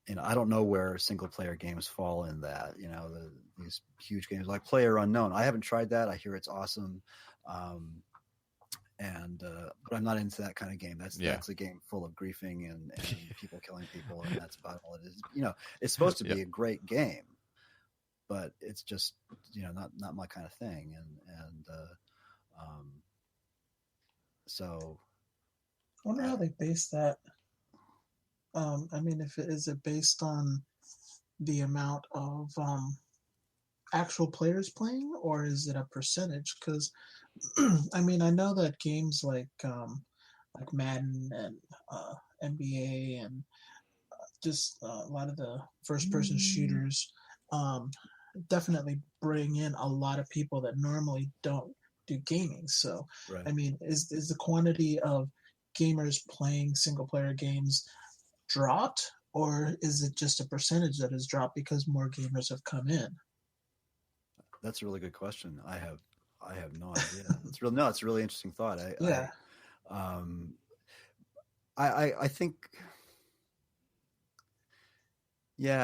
and I don't know where single-player games fall in that. These huge games like PlayerUnknown. I haven't tried that. I hear it's awesome, but I'm not into that kind of game. That's a game full of griefing and people killing people, and that's about all it is. It's supposed to be a great game, but it's just not my kind of thing, and so I wonder how they base that. I mean, is it based on the amount of actual players playing, or is it a percentage? Because I mean, I know that games like Madden and NBA and just a lot of the first-person shooters definitely bring in a lot of people that normally don't do gaming. So, right. I mean, is the quantity of gamers playing single-player games dropped, or is it just a percentage that has dropped because more gamers have come in? That's a really good question. I have no idea. It's a really interesting thought. I think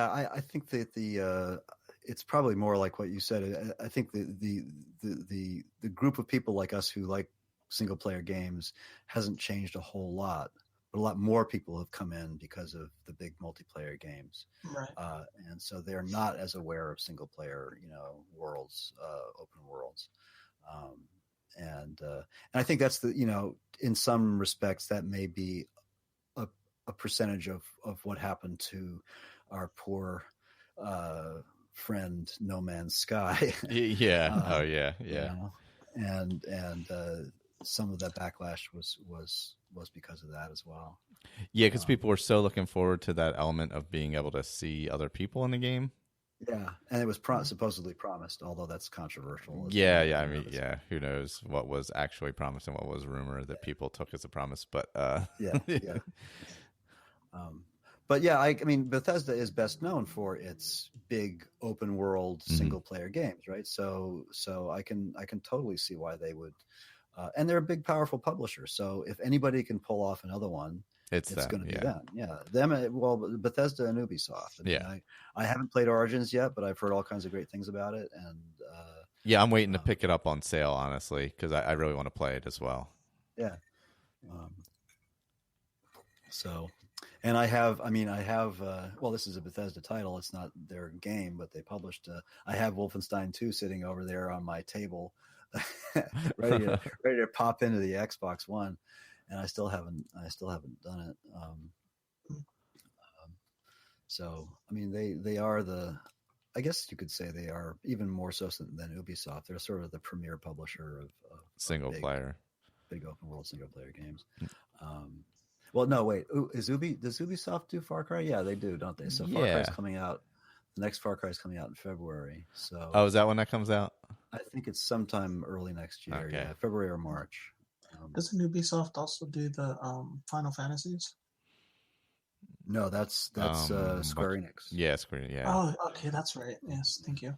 I think that it's probably more like what you said. I think the group of people like us who like single player games hasn't changed a whole lot, but a lot more people have come in because of the big multiplayer games. Right. And so they're not as aware of single player, worlds, open worlds. And I think that's in some respects that may be a percentage of what happened to our poor friend No Man's Sky. Yeah. Oh yeah. Yeah. and some of that backlash was because of that as well. Yeah, because people were so looking forward to that element of being able to see other people in the game. Yeah, and it was supposedly promised, although that's controversial. Yeah. I mean, who knows what was actually promised and what was rumor that people took as a promise? But yeah. But yeah, I mean, Bethesda is best known for its big open world single player games, right? So I can totally see why they would, and they're a big, powerful publisher. So if anybody can pull off another one, it's going to be them. Yeah, them. Well, Bethesda and Ubisoft. I mean, I haven't played Origins yet, but I've heard all kinds of great things about it. And I'm waiting to pick it up on sale, honestly, because I really want to play it as well. Yeah. So. And I have, well, this is a Bethesda title. It's not their game, but they published, I have Wolfenstein 2 sitting over there on my table, ready to pop into the Xbox One. And I still haven't done it. So, I mean, they are I guess you could say they are even more so than Ubisoft. They're sort of the premier publisher of big open world single player games. Well, no, wait. Does Ubisoft do Far Cry? Yeah, they do, don't they? So Far Cry's coming out. The next Far Cry is coming out in February. So is that when that comes out? I think it's sometime early next year. Okay. Yeah, February or March. Doesn't Ubisoft also do the Final Fantasies? No, that's Square Enix. Yeah, Square. Yeah. Oh, okay, that's right. Yes, thank you.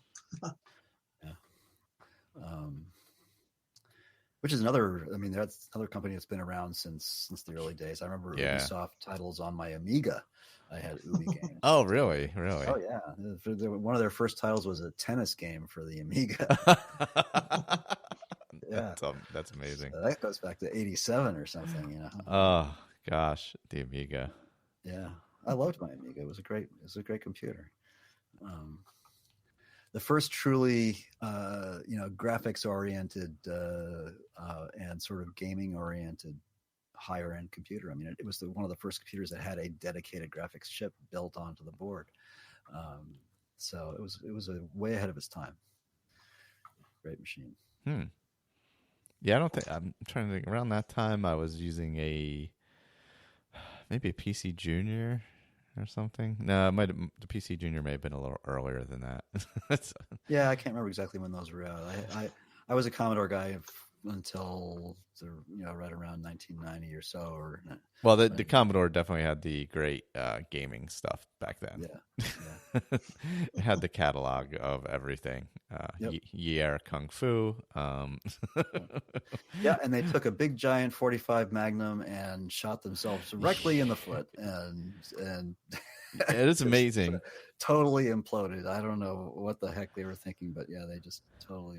Which is another. I mean, that's another company that's been around since the early days. I remember Ubisoft titles on my Amiga. I had Ubi games. Oh, really? Oh, yeah. One of their first titles was a tennis game for the Amiga. Yeah, that's amazing. So that goes back to '87 or something, you know. Oh gosh, the Amiga. Yeah, I loved my Amiga. It was a great computer. The first truly, graphics oriented and sort of gaming oriented higher end computer. I mean, it was one of the first computers that had a dedicated graphics chip built onto the board. So it was a way ahead of its time. Great machine. Yeah, I'm trying to think. Around that time, I was using maybe a PC Junior or something. No, the PC Junior may have been a little earlier than that. Yeah, I can't remember exactly when those were out. I was a Commodore guy until right around 1990 or so. Well, the Commodore definitely had the great gaming stuff back then. Yeah. It had the catalog of everything. Year Kung Fu. Yeah, and they took a big giant 45 Magnum and shot themselves directly in the foot, and it is amazing. Totally imploded. I don't know what the heck they were thinking, but yeah, they just totally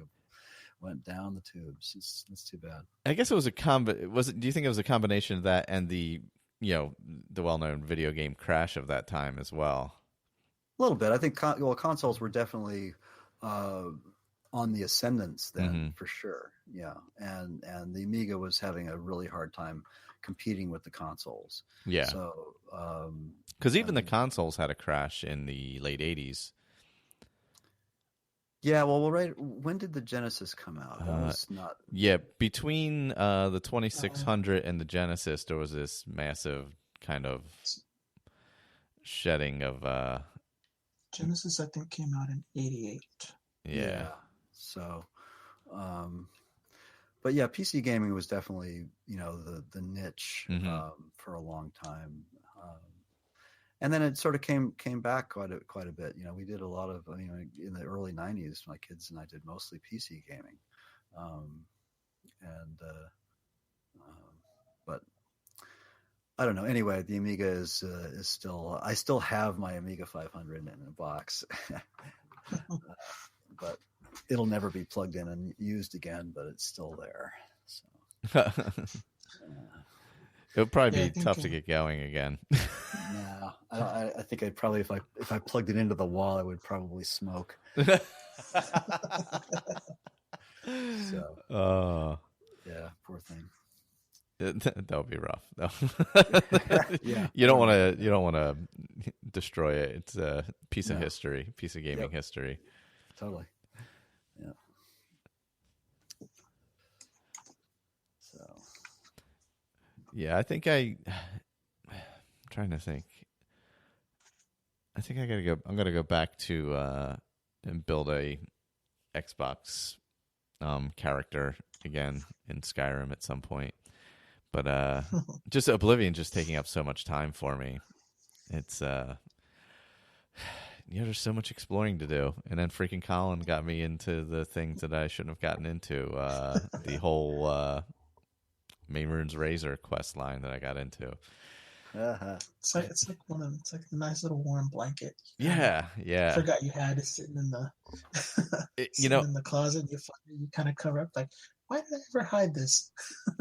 went down the tubes. It's too bad. I guess it was do you think it was a combination of that and the well-known video game crash of that time as well? A little bit. I think consoles were definitely on the ascendance then, for sure. Yeah, and the Amiga was having a really hard time competing with the consoles. Yeah. So because even the consoles had a crash in the late 80s. Yeah, well, right. When did the Genesis come out? That was not. Yeah, between the 2600 and the Genesis, there was this massive kind of shedding of. Genesis, I think, came out in '88. Yeah. So, but yeah, PC gaming was definitely the niche for a long time. And then it sort of came back quite a bit. We did a lot of, in the early 90s, my kids and I did mostly PC gaming. But I don't know. Anyway, the Amiga is still, I still have my Amiga 500 in a box, but it'll never be plugged in and used again, but it's still there. So. It'll probably be tough to get going again. No, I think I'd probably, if I plugged it into the wall, I would probably smoke. So, yeah, poor thing. That would be rough. No. Yeah, you don't want to destroy it. It's a piece of history, piece of gaming history. Totally. Yeah. Yeah, I'm trying to think. I think I gotta go. I'm gonna go back to and build a Xbox character again in Skyrim at some point. But just Oblivion just taking up so much time for me. It's there's so much exploring to do, and then freaking Colin got me into the things that I shouldn't have gotten into. The whole Maymoon's Razor quest line that I got into. Uh-huh. It's like a nice little warm blanket. Yeah. Forgot you had it sitting in the in the closet. You kind of cover up like, why did I ever hide this?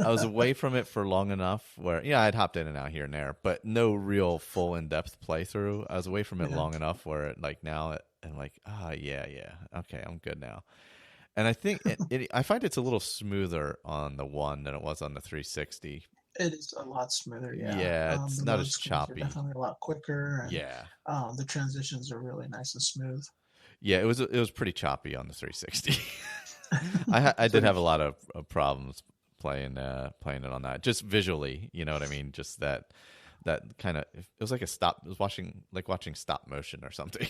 I was away from it for long enough where I'd hopped in and out here and there, but no real full in-depth playthrough. I was away from it long enough where it, like now I'm like, yeah, okay, I'm good now. And I think I find it's a little smoother on the one than it was on the 360. It is a lot smoother, yeah. Yeah, it's not as choppy. Definitely a lot quicker. And, yeah. The transitions are really nice and smooth. Yeah, it was pretty choppy on the 360. I did have a lot of problems playing it on that, just visually. You know what I mean? Just that kind of, it was like it was watching stop motion or something.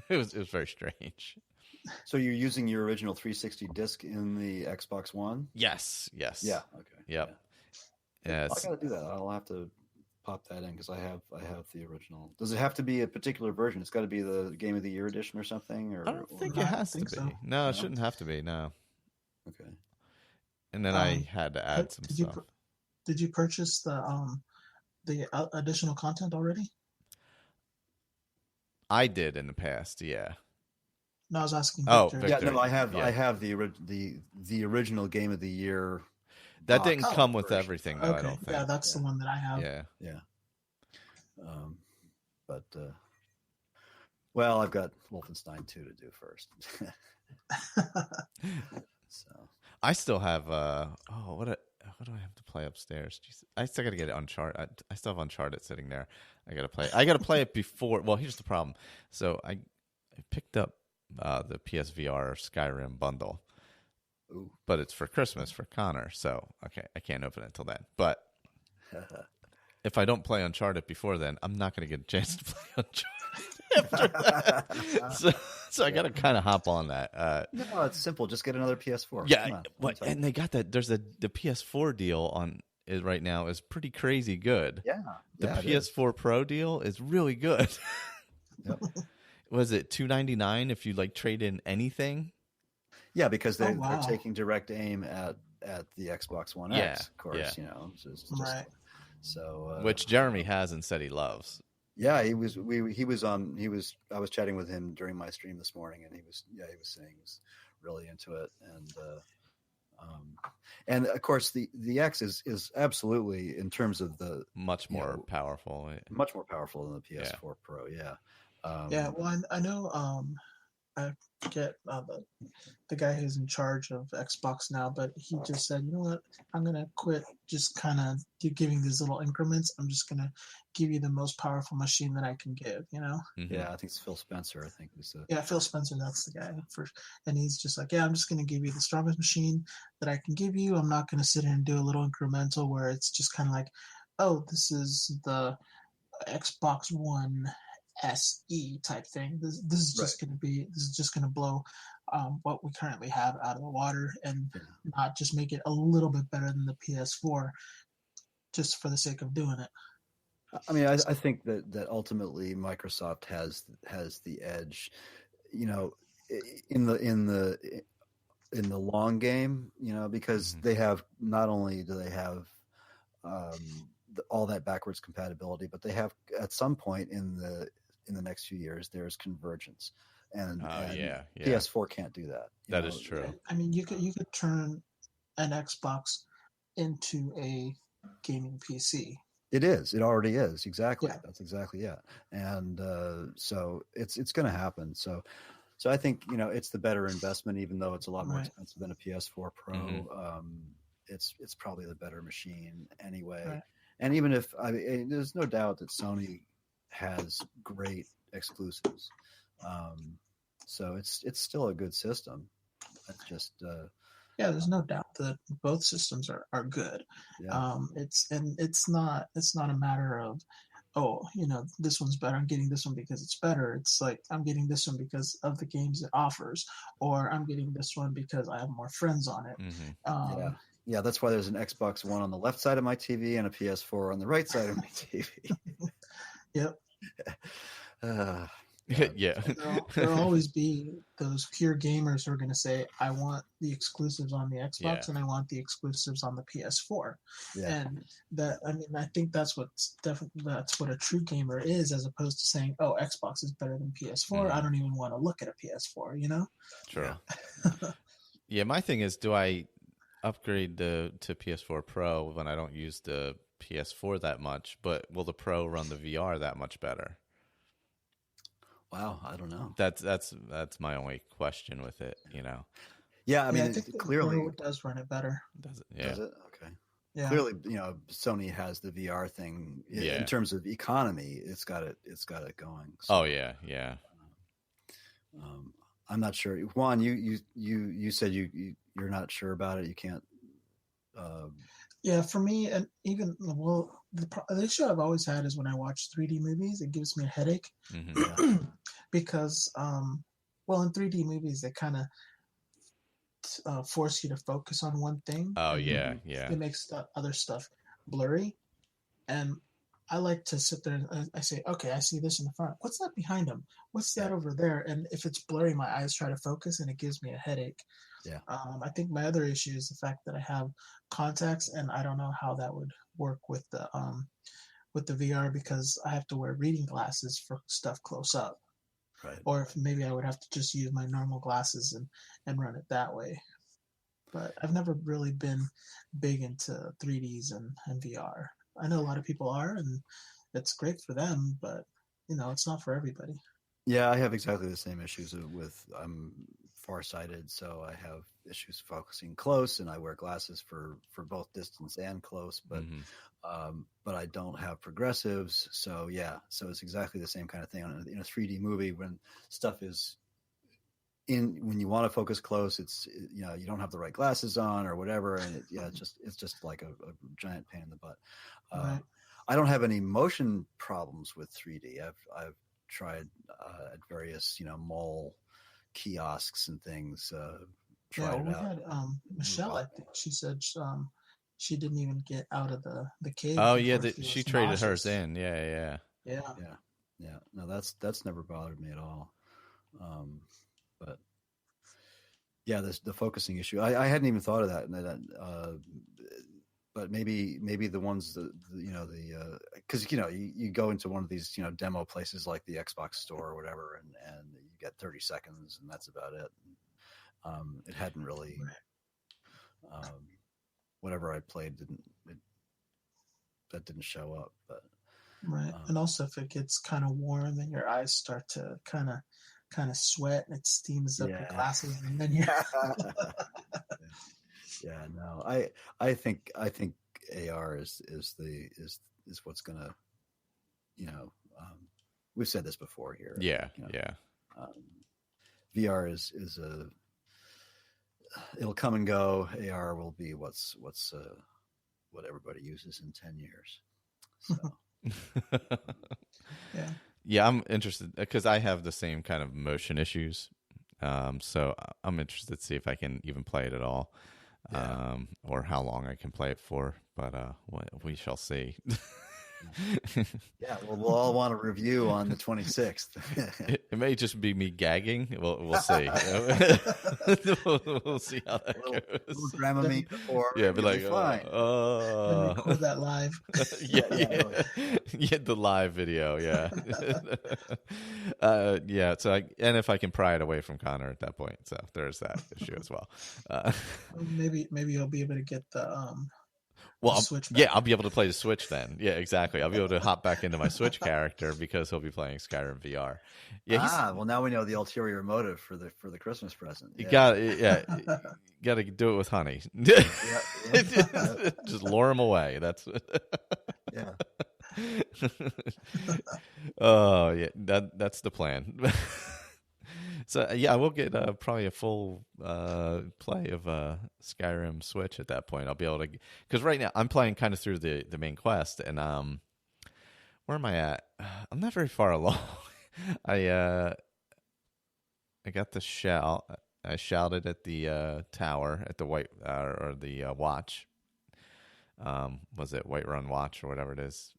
It was very strange. So you're using your original 360 disc in the Xbox One? Yes. Yeah. Okay. Yep. Yeah. I gotta do that. I'll have to pop that in because I have the original. Does it have to be a particular version? It's got to be the Game of the Year edition or something? Or I don't think it has to be. So. No, it shouldn't have to be. No. Okay. And then I had to add some stuff. Did you purchase the additional content already? I did in the past. Yeah. No, I was asking. Victor. Yeah, no, I have the original Game of the Year. That didn't come with everything, though. Okay. I don't think. Yeah, that's the one that I have. Yeah. But well, I've got Wolfenstein 2 to do first. So I still have. What do I have to play upstairs? Jeez, I still got to get Uncharted. I still have Uncharted sitting there. I got to play it before. Well, here's the problem. So I picked up the PSVR Skyrim bundle. Ooh. But it's for Christmas for Connor, so okay, I can't open it until then. But if I don't play Uncharted before then, I'm not going to get a chance to play Uncharted after that. So I got to kind of hop on that. No, it's simple. Just get another PS4. Yeah, and they got that. There's the PS4 deal on it right now is pretty crazy good. Yeah, the PS4 Pro deal is really good. Yep. Was it $299 if you like trade in anything? Yeah, because they're taking direct aim at the Xbox One X, of course. Yeah. You know, just right. So which Jeremy has and said he loves. Yeah, I was chatting with him during my stream this morning, and he was saying he was really into it, and of course the X is absolutely, in terms of the much more powerful than the PS4 Pro. Yeah. Well, I know. I forget the guy who's in charge of Xbox now, but he just said, you know what, I'm going to quit just kind of giving these little increments. I'm just going to give you the most powerful machine that I can give, you know? Mm-hmm. Yeah, I think it's Phil Spencer, Phil Spencer, that's the guy. And he's just like, I'm just going to give you the strongest machine that I can give you. I'm not going to sit here and do a little incremental where it's just kind of like, oh, this is the Xbox One SE type thing. This is just going to blow what we currently have out of the water and not just make it a little bit better than the PS4 just for the sake of doing it. I mean, I think that ultimately Microsoft has the edge, you know, in the long game, you know, because they have, not only do they have all that backwards compatibility, but they have, at some point in the next few years, there's convergence, and PS4 can't do that. That is true. I mean, you could turn an Xbox into a gaming PC. It is. It already is. Exactly. Yeah. That's exactly it. And so it's going to happen. So I think, you know, it's the better investment, even though it's a lot more expensive than a PS4 Pro. Mm-hmm. It's probably the better machine anyway. Right. And even if there's no doubt that Sony has great exclusives, so it's still a good system. It's just Yeah, there's no doubt that both systems are good. Yeah. It's not a matter of, oh, this one's better. I'm getting this one because it's better. It's like I'm getting this one because of the games it offers, or I'm getting this one because I have more friends on it. Mm-hmm. Yeah. Yeah, that's why there's an Xbox One on the left side of my TV and a PS4 on the right side of my TV. Yep. Yeah. There'll always be those pure gamers who are going to say, I want the exclusives on the Xbox and I want the exclusives on the PS4. Yeah. And I think that's what a true gamer is, as opposed to saying, oh, Xbox is better than PS4. I don't even want to look at a PS4, True. Yeah, my thing is, do I upgrade to PS4 Pro when I don't use the PS4 that much, but will the Pro run the VR that much better? Wow, I don't know. That's my only question with it, Yeah, I mean, I think clearly it does run it better. Does it? Yeah. Does it? Okay. Yeah. Clearly, Sony has the VR thing in terms of economy. It's got it going. So, oh yeah. I'm not sure. Juan, you said you're not sure about it. You can't. Yeah, for me, and even the issue I've always had is when I watch 3D movies, it gives me a headache because, in 3D movies they kind of force you to focus on one thing. Oh yeah. It makes other stuff blurry, and I like to sit there and I say, okay, I see this in the front. What's that behind him? What's that over there? And if it's blurry, my eyes try to focus and it gives me a headache. Yeah. I think my other issue is the fact that I have contacts and I don't know how that would work with the VR, because I have to wear reading glasses for stuff close up. Right. Or if maybe I would have to just use my normal glasses and run it that way. But I've never really been big into 3Ds and VR. I know a lot of people are, and it's great for them, but it's not for everybody. Yeah, I have exactly the same issues with. I'm farsighted, so I have issues focusing close, and I wear glasses for both distance and close. But but I don't have progressives, so it's exactly the same kind of thing in a 3D movie when stuff is when you want to focus close. It's you don't have the right glasses on or whatever, and it's just like a giant pain in the butt. Right. I don't have any motion problems with 3D. I've tried at various mall kiosks and things. We had Michelle. I think she said she didn't even get out of the cave. Oh yeah, she traded hers in. Yeah. No, that's never bothered me at all. But yeah, the focusing issue. I hadn't even thought of that. But maybe the ones that because you go into one of these demo places like the Xbox store or whatever, and you get 30 seconds and that's about it. It hadn't really whatever I played didn't show up. But right, and also if it gets kind of warm, then your eyes start to kind of sweat and it steams up your glasses, and then you. Yeah, no, I think AR is what's gonna, we've said this before here. Yeah, VR is it'll come and go. AR will be what everybody uses in 10 years. So. Yeah, I'm interested because I have the same kind of motion issues. So I'm interested to see if I can even play it at all. Or how long I can play it for, but we shall see. Yeah, well, we'll all want a review on the 26th. It may just be me gagging. We'll see. We'll see how that goes. Little Dramamine before. Yeah, be like, record that live. Yeah, the live video. Yeah, yeah. So, and if I can pry it away from Connor at that point, so there's that issue as well. Maybe you'll be able to get the I'll be able to play the Switch then. Yeah, exactly. I'll be able to hop back into my Switch character because he'll be playing Skyrim VR. Yeah. Well, now we know the ulterior motive for the Christmas present. You got to do it with honey. Just lure him away. That's yeah. Oh yeah, that's the plan. So yeah, I will get probably a full play of Skyrim Switch at that point. I'll be able to, because right now I'm playing kind of through the main quest, and where am I at? I'm not very far along. I I got the shout. I shouted at the tower at the white or the watch. Was it Whiterun Watch or whatever it is?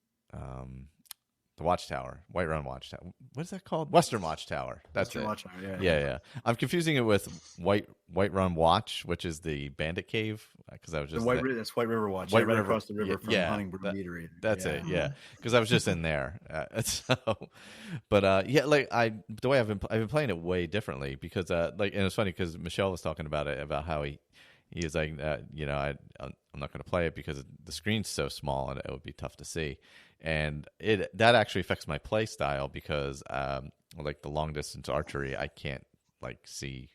The Watchtower, Whiterun Watchtower. What is that called? Western Watchtower. That's Western it. Watchtower, Yeah. I'm confusing it with Whiterun Watch, which is the Bandit Cave, because I was just that's White River Watch. White right River across the river from Huntingburg Meadery. That's it. Yeah, because I was just in there. So, but yeah, like the way I've been playing it way differently because like, and it's funny because Michelle was talking about it about how he is like you know I'm not going to play it because the screen's so small and it would be tough to see, and that actually affects my play style because like the long distance archery I can't like see.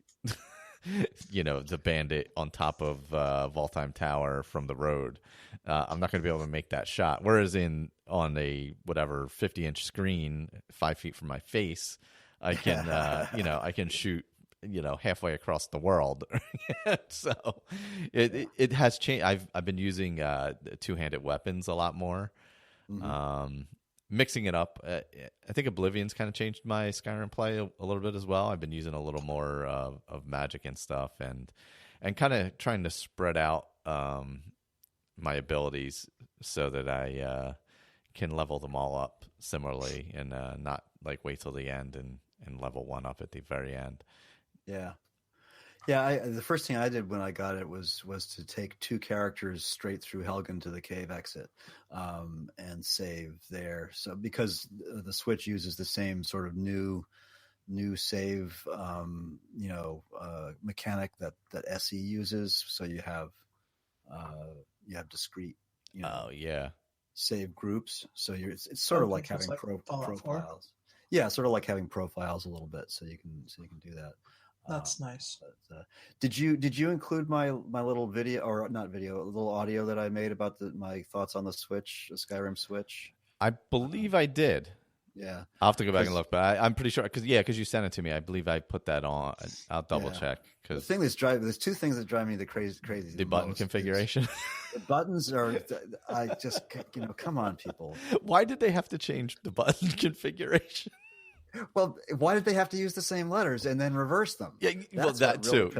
You know, the bandit on top of Voltheim Tower from the road. I'm not going to be able to make that shot. Whereas on a whatever 50-inch screen 5 feet from my face, I can you know, I can shoot, you know, halfway across the world. So it has changed. I've been using two-handed weapons a lot more. Mm-hmm. Mixing it up. I think Oblivion's kind of changed my Skyrim play a little bit as well. I've been using a little more of magic and stuff, and kind of trying to spread out my abilities so that I can level them all up similarly, and not like wait till the end and level one up at the very end. Yeah. Yeah, the first thing I did when I got it was to take two characters straight through Helgen to the cave exit, and save there. So because the Switch uses the same sort of new save, mechanic that SE uses. So you have discrete, save groups. So it's sort of like having profiles. Yeah, sort of like having profiles a little bit. So you can do that. That's nice. But, did you include my little video, or not video, a little audio that I made about my thoughts on the Switch, the Skyrim Switch? I believe I did. Yeah, I'll have to go back and look, but I'm pretty sure because you sent it to me. I believe I put that on. I'll double check because there's two things that drive me the crazy. The button configuration. The buttons are. I just come on, people. Why did they have to change the button configuration? Well, why did they have to use the same letters and then reverse them? Yeah, well, that too.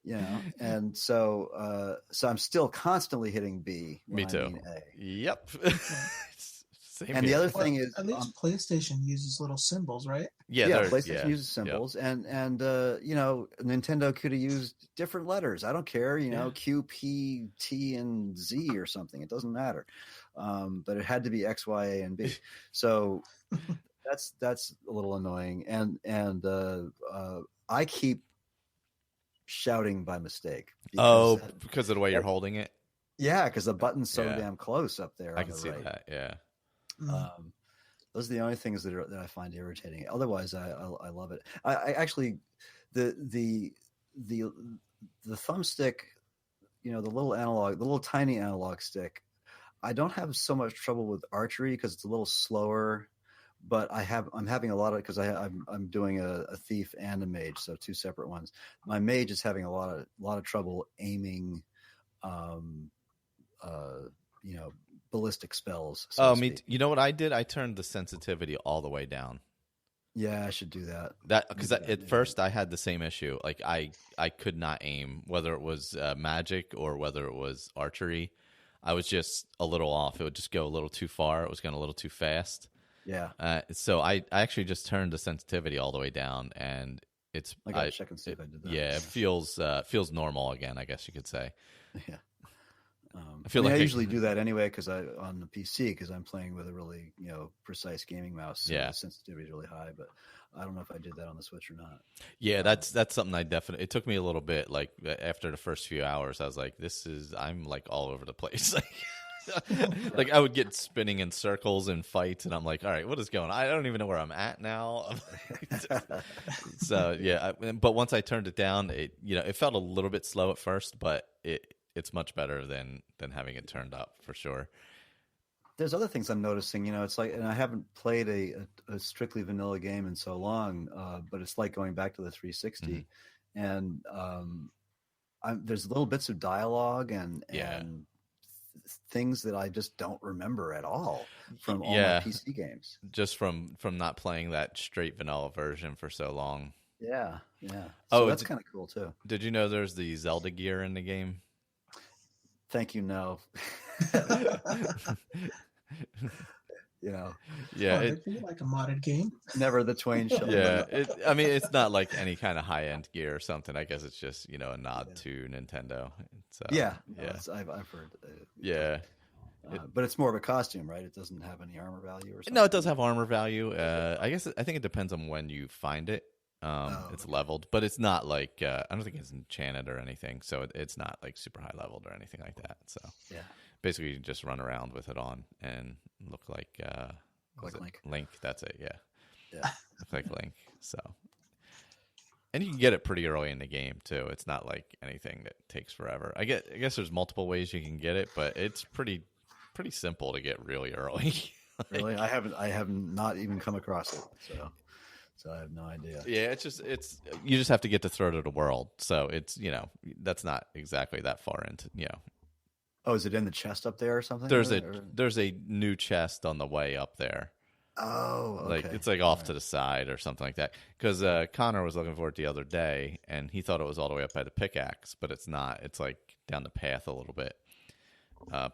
Yeah. And so I'm still constantly hitting B. Me too. A. Yep. And the other thing is, at least PlayStation uses little symbols, right? Yeah, PlayStation uses symbols, and Nintendo could have used different letters. I don't care, Q, P, T, and Z or something. It doesn't matter, but it had to be X, Y, A, and B. So. That's a little annoying, and I keep shouting by mistake. Because of the way you're holding it. Yeah, because the button's so damn close up there. I can see that. Yeah. Those are the only things that I find irritating. Otherwise, I love it. I actually the thumbstick, the little tiny analog stick. I don't have so much trouble with archery because it's a little slower. But I'm having a lot of, because I'm doing a thief and a mage, so two separate ones. My mage is having a lot of trouble aiming, ballistic spells. So you know what I did? I turned the sensitivity all the way down. Yeah, I should do that. Because at first I had the same issue. Like I could not aim, whether it was magic or whether it was archery. I was just a little off. It would just go a little too far. It was going a little too fast. Yeah. So I actually just turned the sensitivity all the way down, and it's. I gotta check and see if I did that. Yeah, it feels normal again, I guess you could say. Yeah. I usually do that anyway because on the PC because I'm playing with a really precise gaming mouse. So the sensitivity is really high, but I don't know if I did that on the Switch or not. Yeah, that's something I definitely. It took me a little bit. Like after the first few hours, I was like, I'm like all over the place. Like I would get spinning in circles in fights, and I'm like, all right, what is going on? I don't even know where I'm at now. So yeah, but once I turned it down, it felt a little bit slow at first, but it's much better than having it turned up for sure. There's other things I'm noticing. It's like, and I haven't played a strictly vanilla game in so long, but it's like going back to the 360, and there's little bits of dialogue and things that I just don't remember at all from all my PC games. Just from not playing that straight vanilla version for so long. Yeah. So that's kind of cool too. Did you know there's the Zelda gear in the game? Thank you. No. Yeah, it'd be like a modded game. Never the twain shall. Yeah, it's not like any kind of high end gear or something. I guess it's just a nod to Nintendo. So I've heard. But it's more of a costume, right? It doesn't have any armor value or something. No, it does have armor value. I think it depends on when you find it. It's leveled, but it's not like I don't think it's enchanted or anything. So it's not like super high leveled or anything like that. So basically, you just run around with it on and look like Link. Link. That's it. Yeah. Look like Link. So, and you can get it pretty early in the game too. It's not like anything that takes forever. I guess there's multiple ways you can get it, but it's pretty simple to get really early. Really, I have not even come across it. So I have no idea. Yeah, you just have to get to Third of the World. So it's, that's not exactly that far into, Oh, is it in the chest up there or something? There's a new chest on the way up there. Oh, okay. Like it's like off to the side or something like that. Because Connor was looking for it the other day, and he thought it was all the way up by the pickaxe, but it's not. It's like down the path a little bit,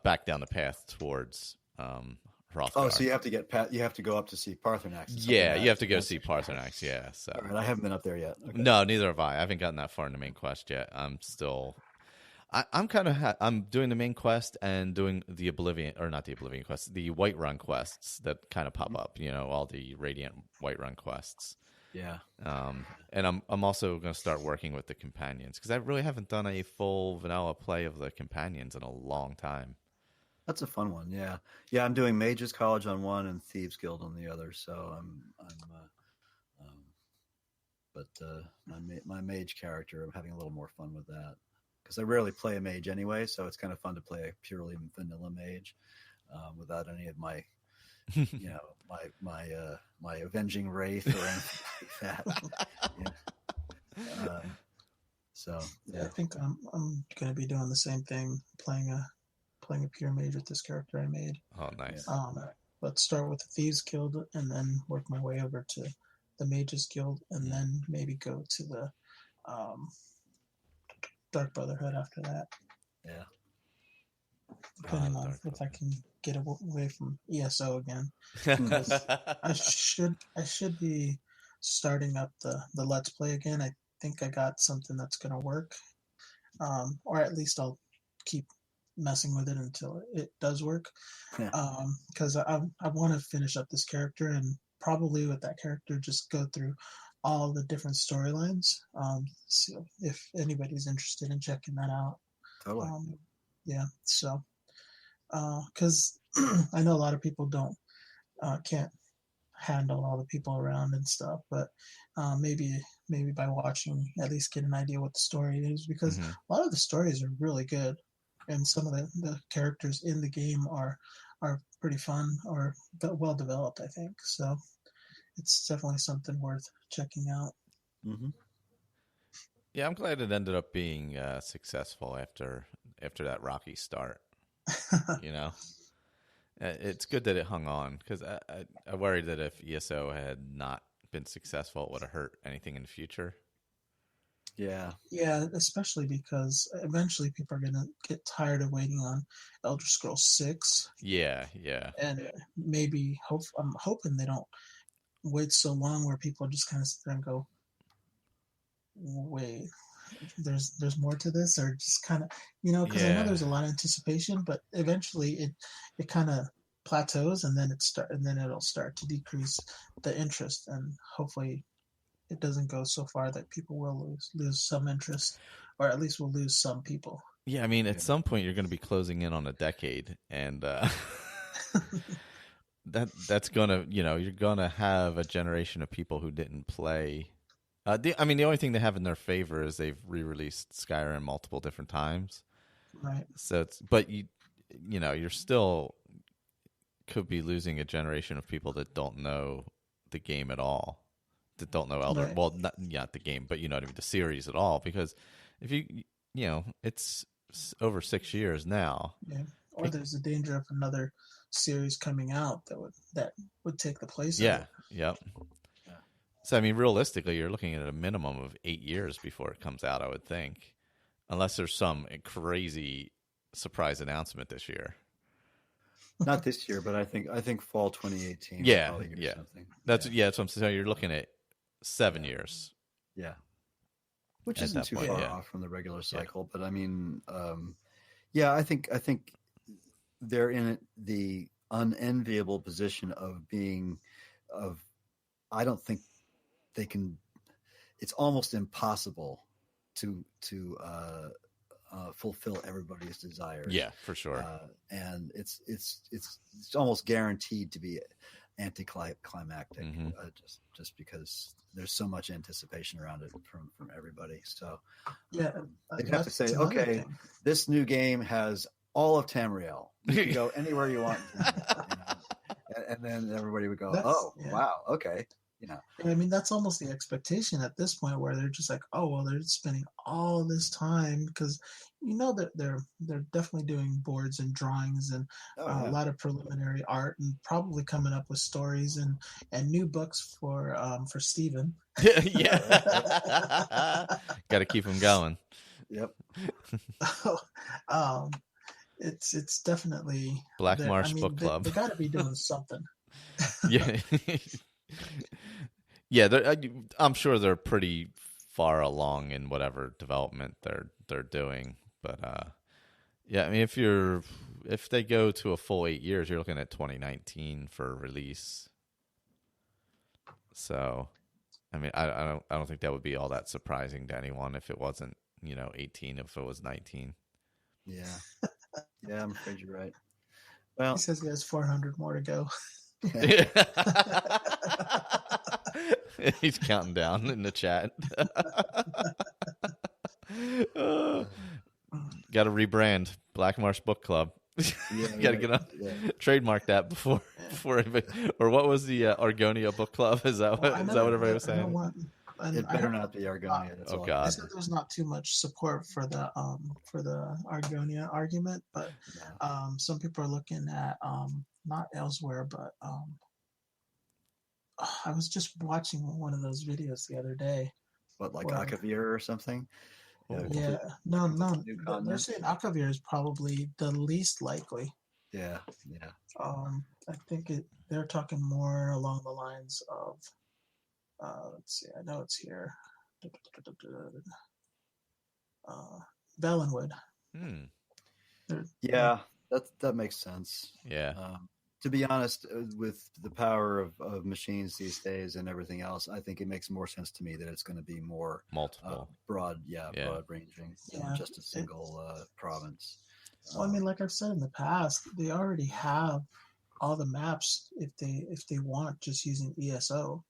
back down the path towards Hrothgar. Oh, so you have to go up to see Paarthurnax. Yeah, you have to go see Paarthurnax. Yeah, so all right, I haven't been up there yet. Okay. No, neither have I. I haven't gotten that far in the main quest yet. I'm still. I'm kind of I'm doing the main quest and doing the not the Oblivion quest, the Whiterun quests that kind of pop up. All the Radiant Whiterun quests. Yeah. And I'm also going to start working with the companions because I really haven't done a full vanilla play of the companions in a long time. That's a fun one. Yeah. I'm doing Mages College on one and Thieves Guild on the other. So my mage character, I'm having a little more fun with that. Because I rarely play a mage anyway, so it's kind of fun to play a purely vanilla mage without any of my, my avenging wraith or anything like that. I think I'm going to be doing the same thing, playing a pure mage with this character I made. Oh, nice. But start with the Thieves Guild and then work my way over to the Mages Guild, and then maybe go to the Dark Brotherhood after that. Yeah. Depending on if I can get away from ESO again. I should be starting up the Let's Play again. I think I got something that's going to work. Or at least I'll keep messing with it until it does work. Because I want to finish up this character, and probably with that character just go through all the different storylines. So if anybody's interested in checking that out. Totally. So because I know a lot of people can't handle all the people around and stuff, but maybe by watching at least get an idea what the story is, because a lot of the stories are really good, and some of the characters in the game are pretty fun or well developed, I think. So it's definitely something worth checking out. Mm-hmm. Yeah, I'm glad it ended up being successful after that rocky start. It's good that it hung on, because I worried that if ESO had not been successful, it would have hurt anything in the future. Yeah, especially because eventually people are going to get tired of waiting on Elder Scrolls 6. Yeah. And maybe I'm hoping they don't wait so long where people just kind of sit there and go, wait, there's more to this, or just kind of, because I know there's a lot of anticipation, but eventually it kind of plateaus, and then it'll start to decrease the interest, and hopefully it doesn't go so far that people will lose some interest, or at least will lose some people. Yeah, I mean, at some point you're going to be closing in on a decade, and that's gonna, you're gonna have a generation of people who didn't play. The only thing they have in their favor is they've re-released Skyrim multiple different times. Right. So you're still, could be losing a generation of people that don't know the game at all, that don't know Elder. Right. Well, not the game, but you know what I mean, the series at all. Because if it's over 6 years now. Yeah. Or there's a danger of another series coming out that would take the place of Yeah. it. Yep. Yeah. So I mean, realistically, you're looking at a minimum of 8 years before it comes out, I would think, unless there's some crazy surprise announcement this year. Not this year, but I think fall 2018. Yeah, probably hear yeah. something. That's what I'm saying. You're looking at 7 years. Yeah, which At isn't that too point, far yeah. off from the regular cycle. But I mean, yeah, I think they're in the unenviable position of being I don't think they can. It's almost impossible to fulfill everybody's desires. Yeah, for sure. And it's almost guaranteed to be anticlimactic, just because there's so much anticipation around it from everybody. So Yeah, they'd have to say, that's another okay, thing. this new game has all of Tamriel. You can go anywhere you want. And then everybody would go, wow, okay. I mean, that's almost the expectation at this point, where they're just like, oh, well, they're spending all this time because that they're definitely doing boards and drawings and a lot of preliminary art, and probably coming up with stories and new books for Steven. Yeah. Got to keep them going. Yep. It's definitely Black Marsh Book Club. They got to be doing something. Yeah. Yeah, I'm sure they're pretty far along in whatever development they're doing, but yeah, I mean, if they go to a full 8 years, you're looking at 2019 for release. So, I mean, I don't think that would be all that surprising to anyone if it wasn't 18, if it was 19. Yeah, I'm afraid you're right. Well, he says he has 400 more to go. He's counting down in the chat. Got to rebrand Black Marsh Book Club. Got to get on trademark that before anybody, or what was the Argonia Book Club? Is that what everybody was saying? It better not be Argonia. Oh God! I said there's not too much support for the Argonia argument, but some people are looking at not elsewhere, but I was just watching one of those videos the other day. What, like Akavir or something? Yeah, no. They're saying Akavir is probably the least likely. Yeah. I think they're talking more along the lines of. Let's see. I know it's here. Valenwood. Yeah, that makes sense. Yeah. To be honest, with the power of machines these days and everything else, I think it makes more sense to me that it's going to be more multiple, broad ranging than just a single province. Well, I mean, like I've said in the past, they already have all the maps if they want, just using ESO.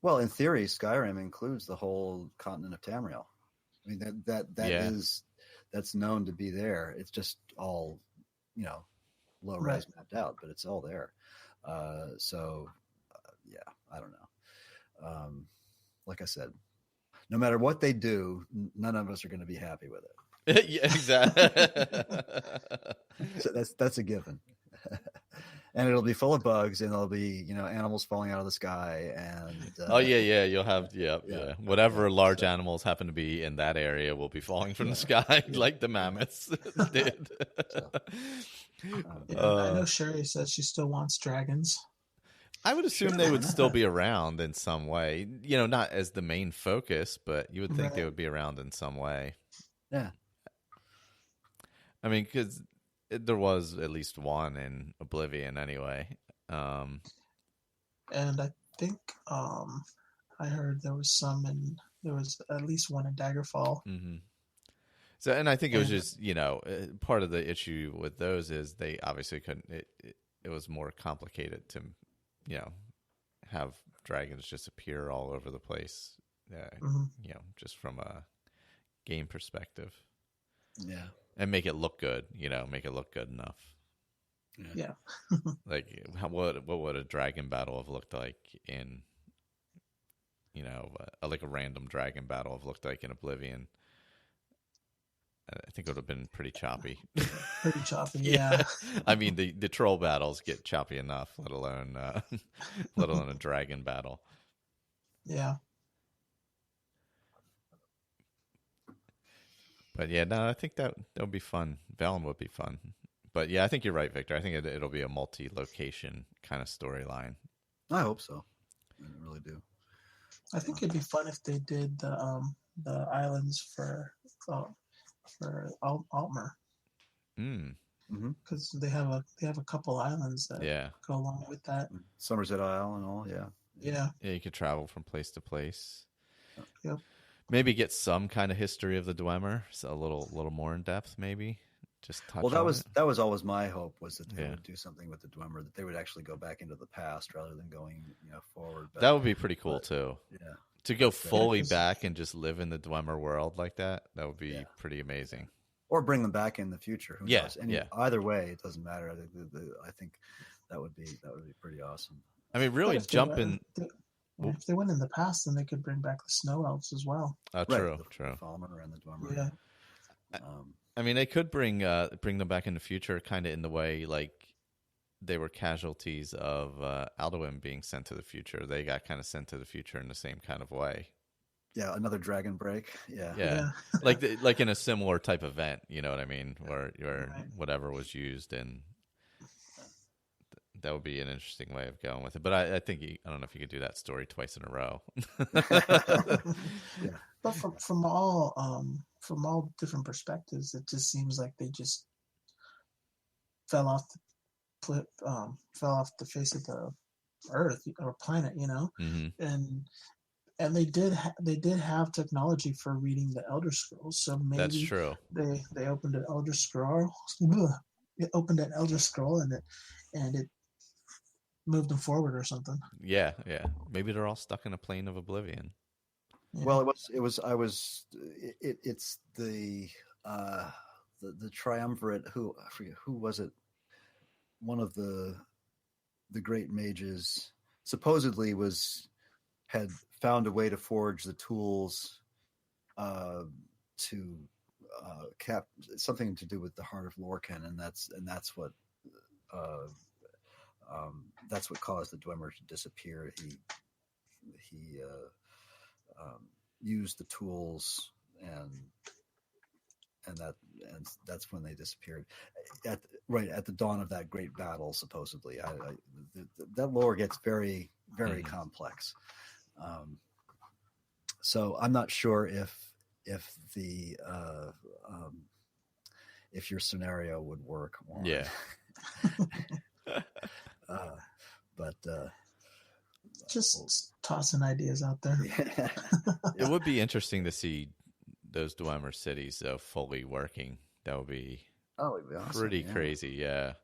Well, in theory, Skyrim includes the whole continent of Tamriel. I mean, that's known to be there. It's just all, low res mapped out, but it's all there. Yeah, I don't know. Like I said, no matter what they do, none of us are going to be happy with it. Yeah, exactly. So that's a given. And it'll be full of bugs, and there'll be animals falling out of the sky, and you'll have whatever large animals happen to be in that area will be falling from the sky, like the mammoths did. I know Sherry says she still wants dragons. I would assume they would still be around in some way, not as the main focus, but you would think they would be around in some way. Yeah, I mean, because there was at least one in Oblivion anyway. And I think I heard there was at least one in Daggerfall. Mm-hmm. So, and I think it was just, part of the issue with those is they obviously couldn't, it was more complicated to, have dragons just appear all over the place, just from a game perspective. Yeah. And make it look good, make it look good enough. Yeah. Like, what would a dragon battle have looked like in, like a random dragon battle have looked like in Oblivion? I think it would have been pretty choppy. Pretty choppy, yeah. I mean, the troll battles get choppy enough, let alone a dragon battle. Yeah. But yeah, no, I think that would be fun. Valen would be fun. But yeah, I think you're right, Victor. I think it'll be a multi-location kind of storyline. I hope so. I really do. I think it'd be fun if they did the islands for Altmer. Because they have a couple islands that go along with that. Somerset Isle and all, yeah. Yeah. Yeah, you could travel from place to place. Yep. Maybe get some kind of history of the Dwemer, so a little more in depth, maybe. Just touch. Well, that was always my hope, was that they would do something with the Dwemer, that they would actually go back into the past rather than going forward. That would be pretty cool too. Yeah. To go fully back and just live in the Dwemer world like that would be pretty amazing. Or bring them back in the future. Who knows? And yeah. Either way, it doesn't matter. I think that would be pretty awesome. I mean, really jumping. If they went in the past, then they could bring back the Snow Elves as well. True. The Falmer and the Dwemer. Yeah. I mean, they could bring them back in the future, kind of in the way like they were casualties of Alduin being sent to the future. They got kind of sent to the future in the same kind of way. Yeah, another dragon break. Yeah. like in a similar type event. You know what I mean? Where whatever was used, and that would be an interesting way of going with it. But I think I don't know if you could do that story twice in a row. Yeah. But from all different perspectives, it just seems like they just fell off the face of the Earth or planet, Mm-hmm. and they did have technology for reading the Elder Scrolls. So maybe that's true. They opened an Elder Scroll. It opened an Elder Scroll and it moved them forward or something. Yeah. Maybe they're all stuck in a plane of oblivion. Yeah. Well, it's the triumvirate. I forget who was it? One of the great mages supposedly had found a way to forge the tools to cap something to do with the heart of Lorcan, and that's what caused the Dwemer to disappear. He used the tools, and that's when they disappeared. At the dawn of that great battle, supposedly. That lore gets very, very complex. So I'm not sure if your scenario would work. Yeah. But just tossing ideas out there. Yeah. It would be interesting to see those Dwemer cities fully working. That would be it'd be awesome. Pretty crazy. Yeah.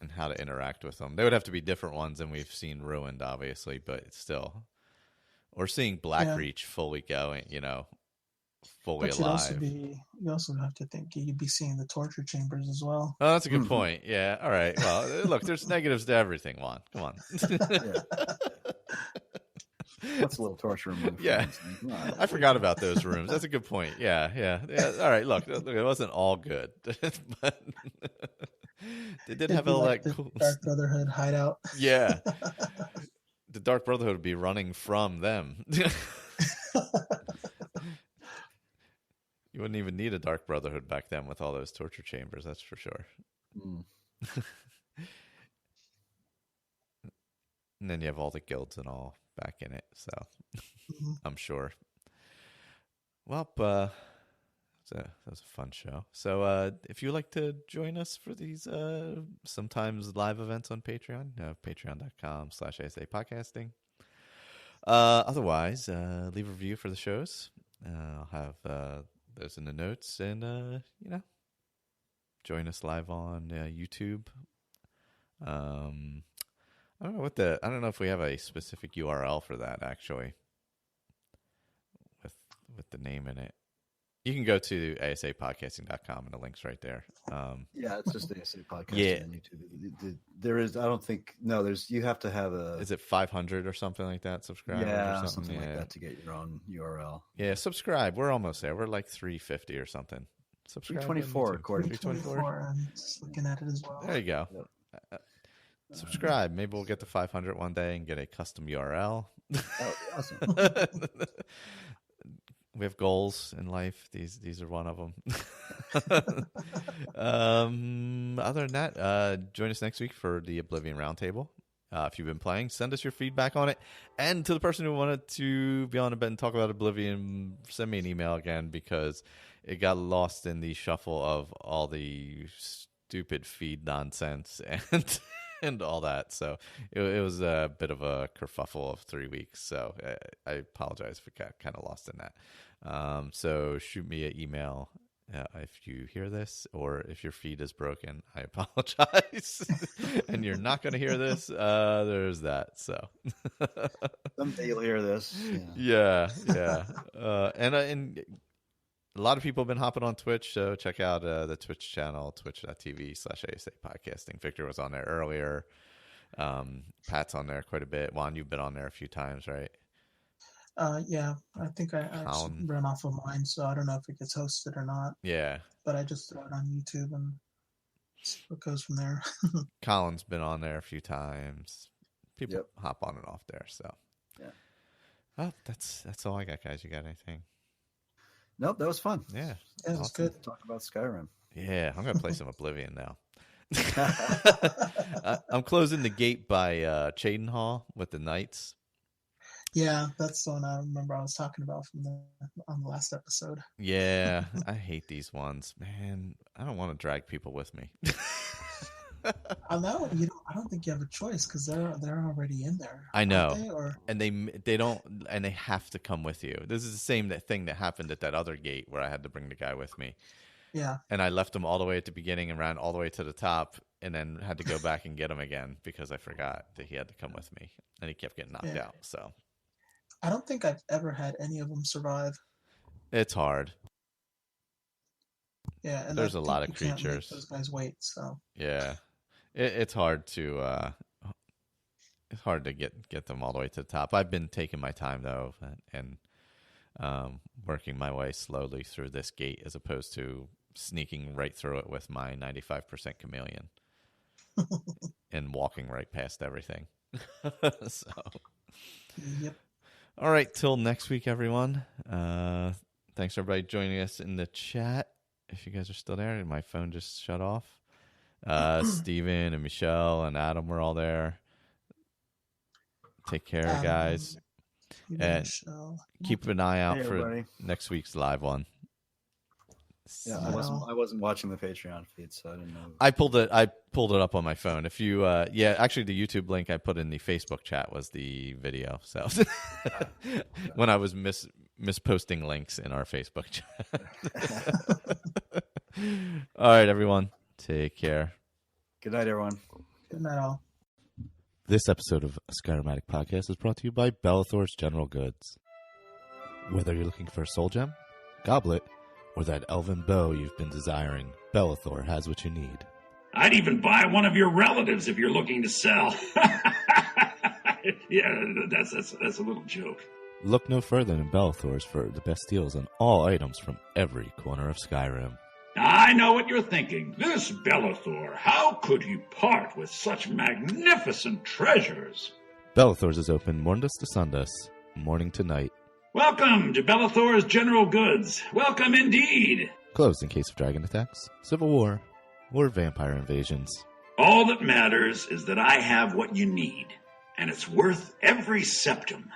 And how to interact with them. They would have to be different ones than we've seen ruined, obviously, but still. Or seeing Blackreach fully going, fully but alive. You also have to think you'd be seeing the torture chambers as well. Oh, that's a good point. Yeah. All right. Well, look, there's negatives to everything, Juan. Come on. What's a little torture room? Yeah. I forgot about those rooms. That's a good point. Yeah. All right. Look, it wasn't all good. But they did have all that cool Dark Brotherhood hideout. Yeah. The Dark Brotherhood would be running from them. You wouldn't even need a Dark Brotherhood back then with all those torture chambers, that's for sure. And then you have all the guilds and all back in it, so I'm sure. Well, that was a fun show. So if you'd like to join us for these sometimes live events on Patreon, patreon.com/ASApodcasting. Otherwise, leave a review for the shows. I'll have those in the notes, and join us live on YouTube. I don't know if we have a specific URL for that, actually, with the name in it. You can go to asapodcasting.com and the link's right there. Yeah, it's just the ASA podcast Yeah. on YouTube. There is, I don't think, no, there's, you have to have a. Is it 500 or something like that? Subscribers Yeah, or something like that to get your own URL. Yeah, subscribe. We're almost there. We're like 350 or something. Subscribe. 324 according to 324. I'm just looking at it as well. There you go. Subscribe. Maybe we'll get to 500 one day and get a custom URL. Oh, awesome. We have goals in life. These are one of them. Other than that, join us next week for the Oblivion Roundtable. If you've been playing, send us your feedback on it. And to the person who wanted to be on a bed and talk about Oblivion, send me an email again because it got lost in the shuffle of all the stupid feed nonsense and all that. So it was a bit of a kerfuffle of 3 weeks. So I apologize if it got kind of lost in that. So shoot me an email if you hear this, or if your feed is broken, I apologize. And you're not going to hear this. There's that. So someday you'll hear this. Yeah. And a lot of people have been hopping on Twitch, so check out the Twitch channel, twitch.tv/ASA Podcasting. Victor was on there earlier. Pat's on there quite a bit. Juan, you've been on there a few times, right? Yeah, I think I just ran off of mine, so I don't know if it gets hosted or not. Yeah. But I just throw it on YouTube and see what goes from there. Colin's been on there a few times. People hop on and off there, so. Yeah. Oh, that's all I got, guys. You got anything? Nope, that was fun. Yeah. It was good. Talk about Skyrim. Yeah, I'm going to play some Oblivion now. I'm closing the gate by Chadenhall with the Knights. Yeah, that's the one I remember I was talking about on the last episode. Yeah, I hate these ones, man. I don't want to drag people with me. On that one, I don't think you have a choice because they're already in there. I know, and they don't, and they have to come with you. This is the same thing that happened at that other gate where I had to bring the guy with me. Yeah, and I left him all the way at the beginning and ran all the way to the top, and then had to go back and get him again because I forgot that he had to come with me, and he kept getting knocked out. So. I don't think I've ever had any of them survive. It's hard. Yeah, and there's a lot of creatures. Can't make those guys wait. So yeah, it's hard to get them all the way to the top. I've been taking my time though, and working my way slowly through this gate as opposed to sneaking right through it with my 95% chameleon and walking right past everything. So. Yep. All right, till next week, everyone. Thanks, everybody, joining us in the chat. If you guys are still there, my phone just shut off. Steven and Michelle and Adam were all there. Take care, guys. And keep an eye out for next week's live one. Yeah, I wasn't watching the Patreon feed, so I didn't know. I pulled it up on my phone. If you, actually, the YouTube link I put in the Facebook chat was the video. So when I was misposting links in our Facebook chat. All right, everyone, take care. Good night, everyone. Good night, all. This episode of Skyrim Addict Podcast is brought to you by Bellathor's General Goods. Whether you're looking for a soul gem, goblet, or that elven bow you've been desiring, Bellathor has what you need. I'd even buy one of your relatives if you're looking to sell. Yeah, that's a little joke. Look no further than Bellathor's for the best deals on all items from every corner of Skyrim. I know what you're thinking. This Bellathor, how could he part with such magnificent treasures? Bellathor's is open morndas to sundas, morning to night. Welcome to Bellathor's General Goods. Welcome indeed. Closed in case of dragon attacks, civil war, or vampire invasions. All that matters is that I have what you need, and it's worth every septum.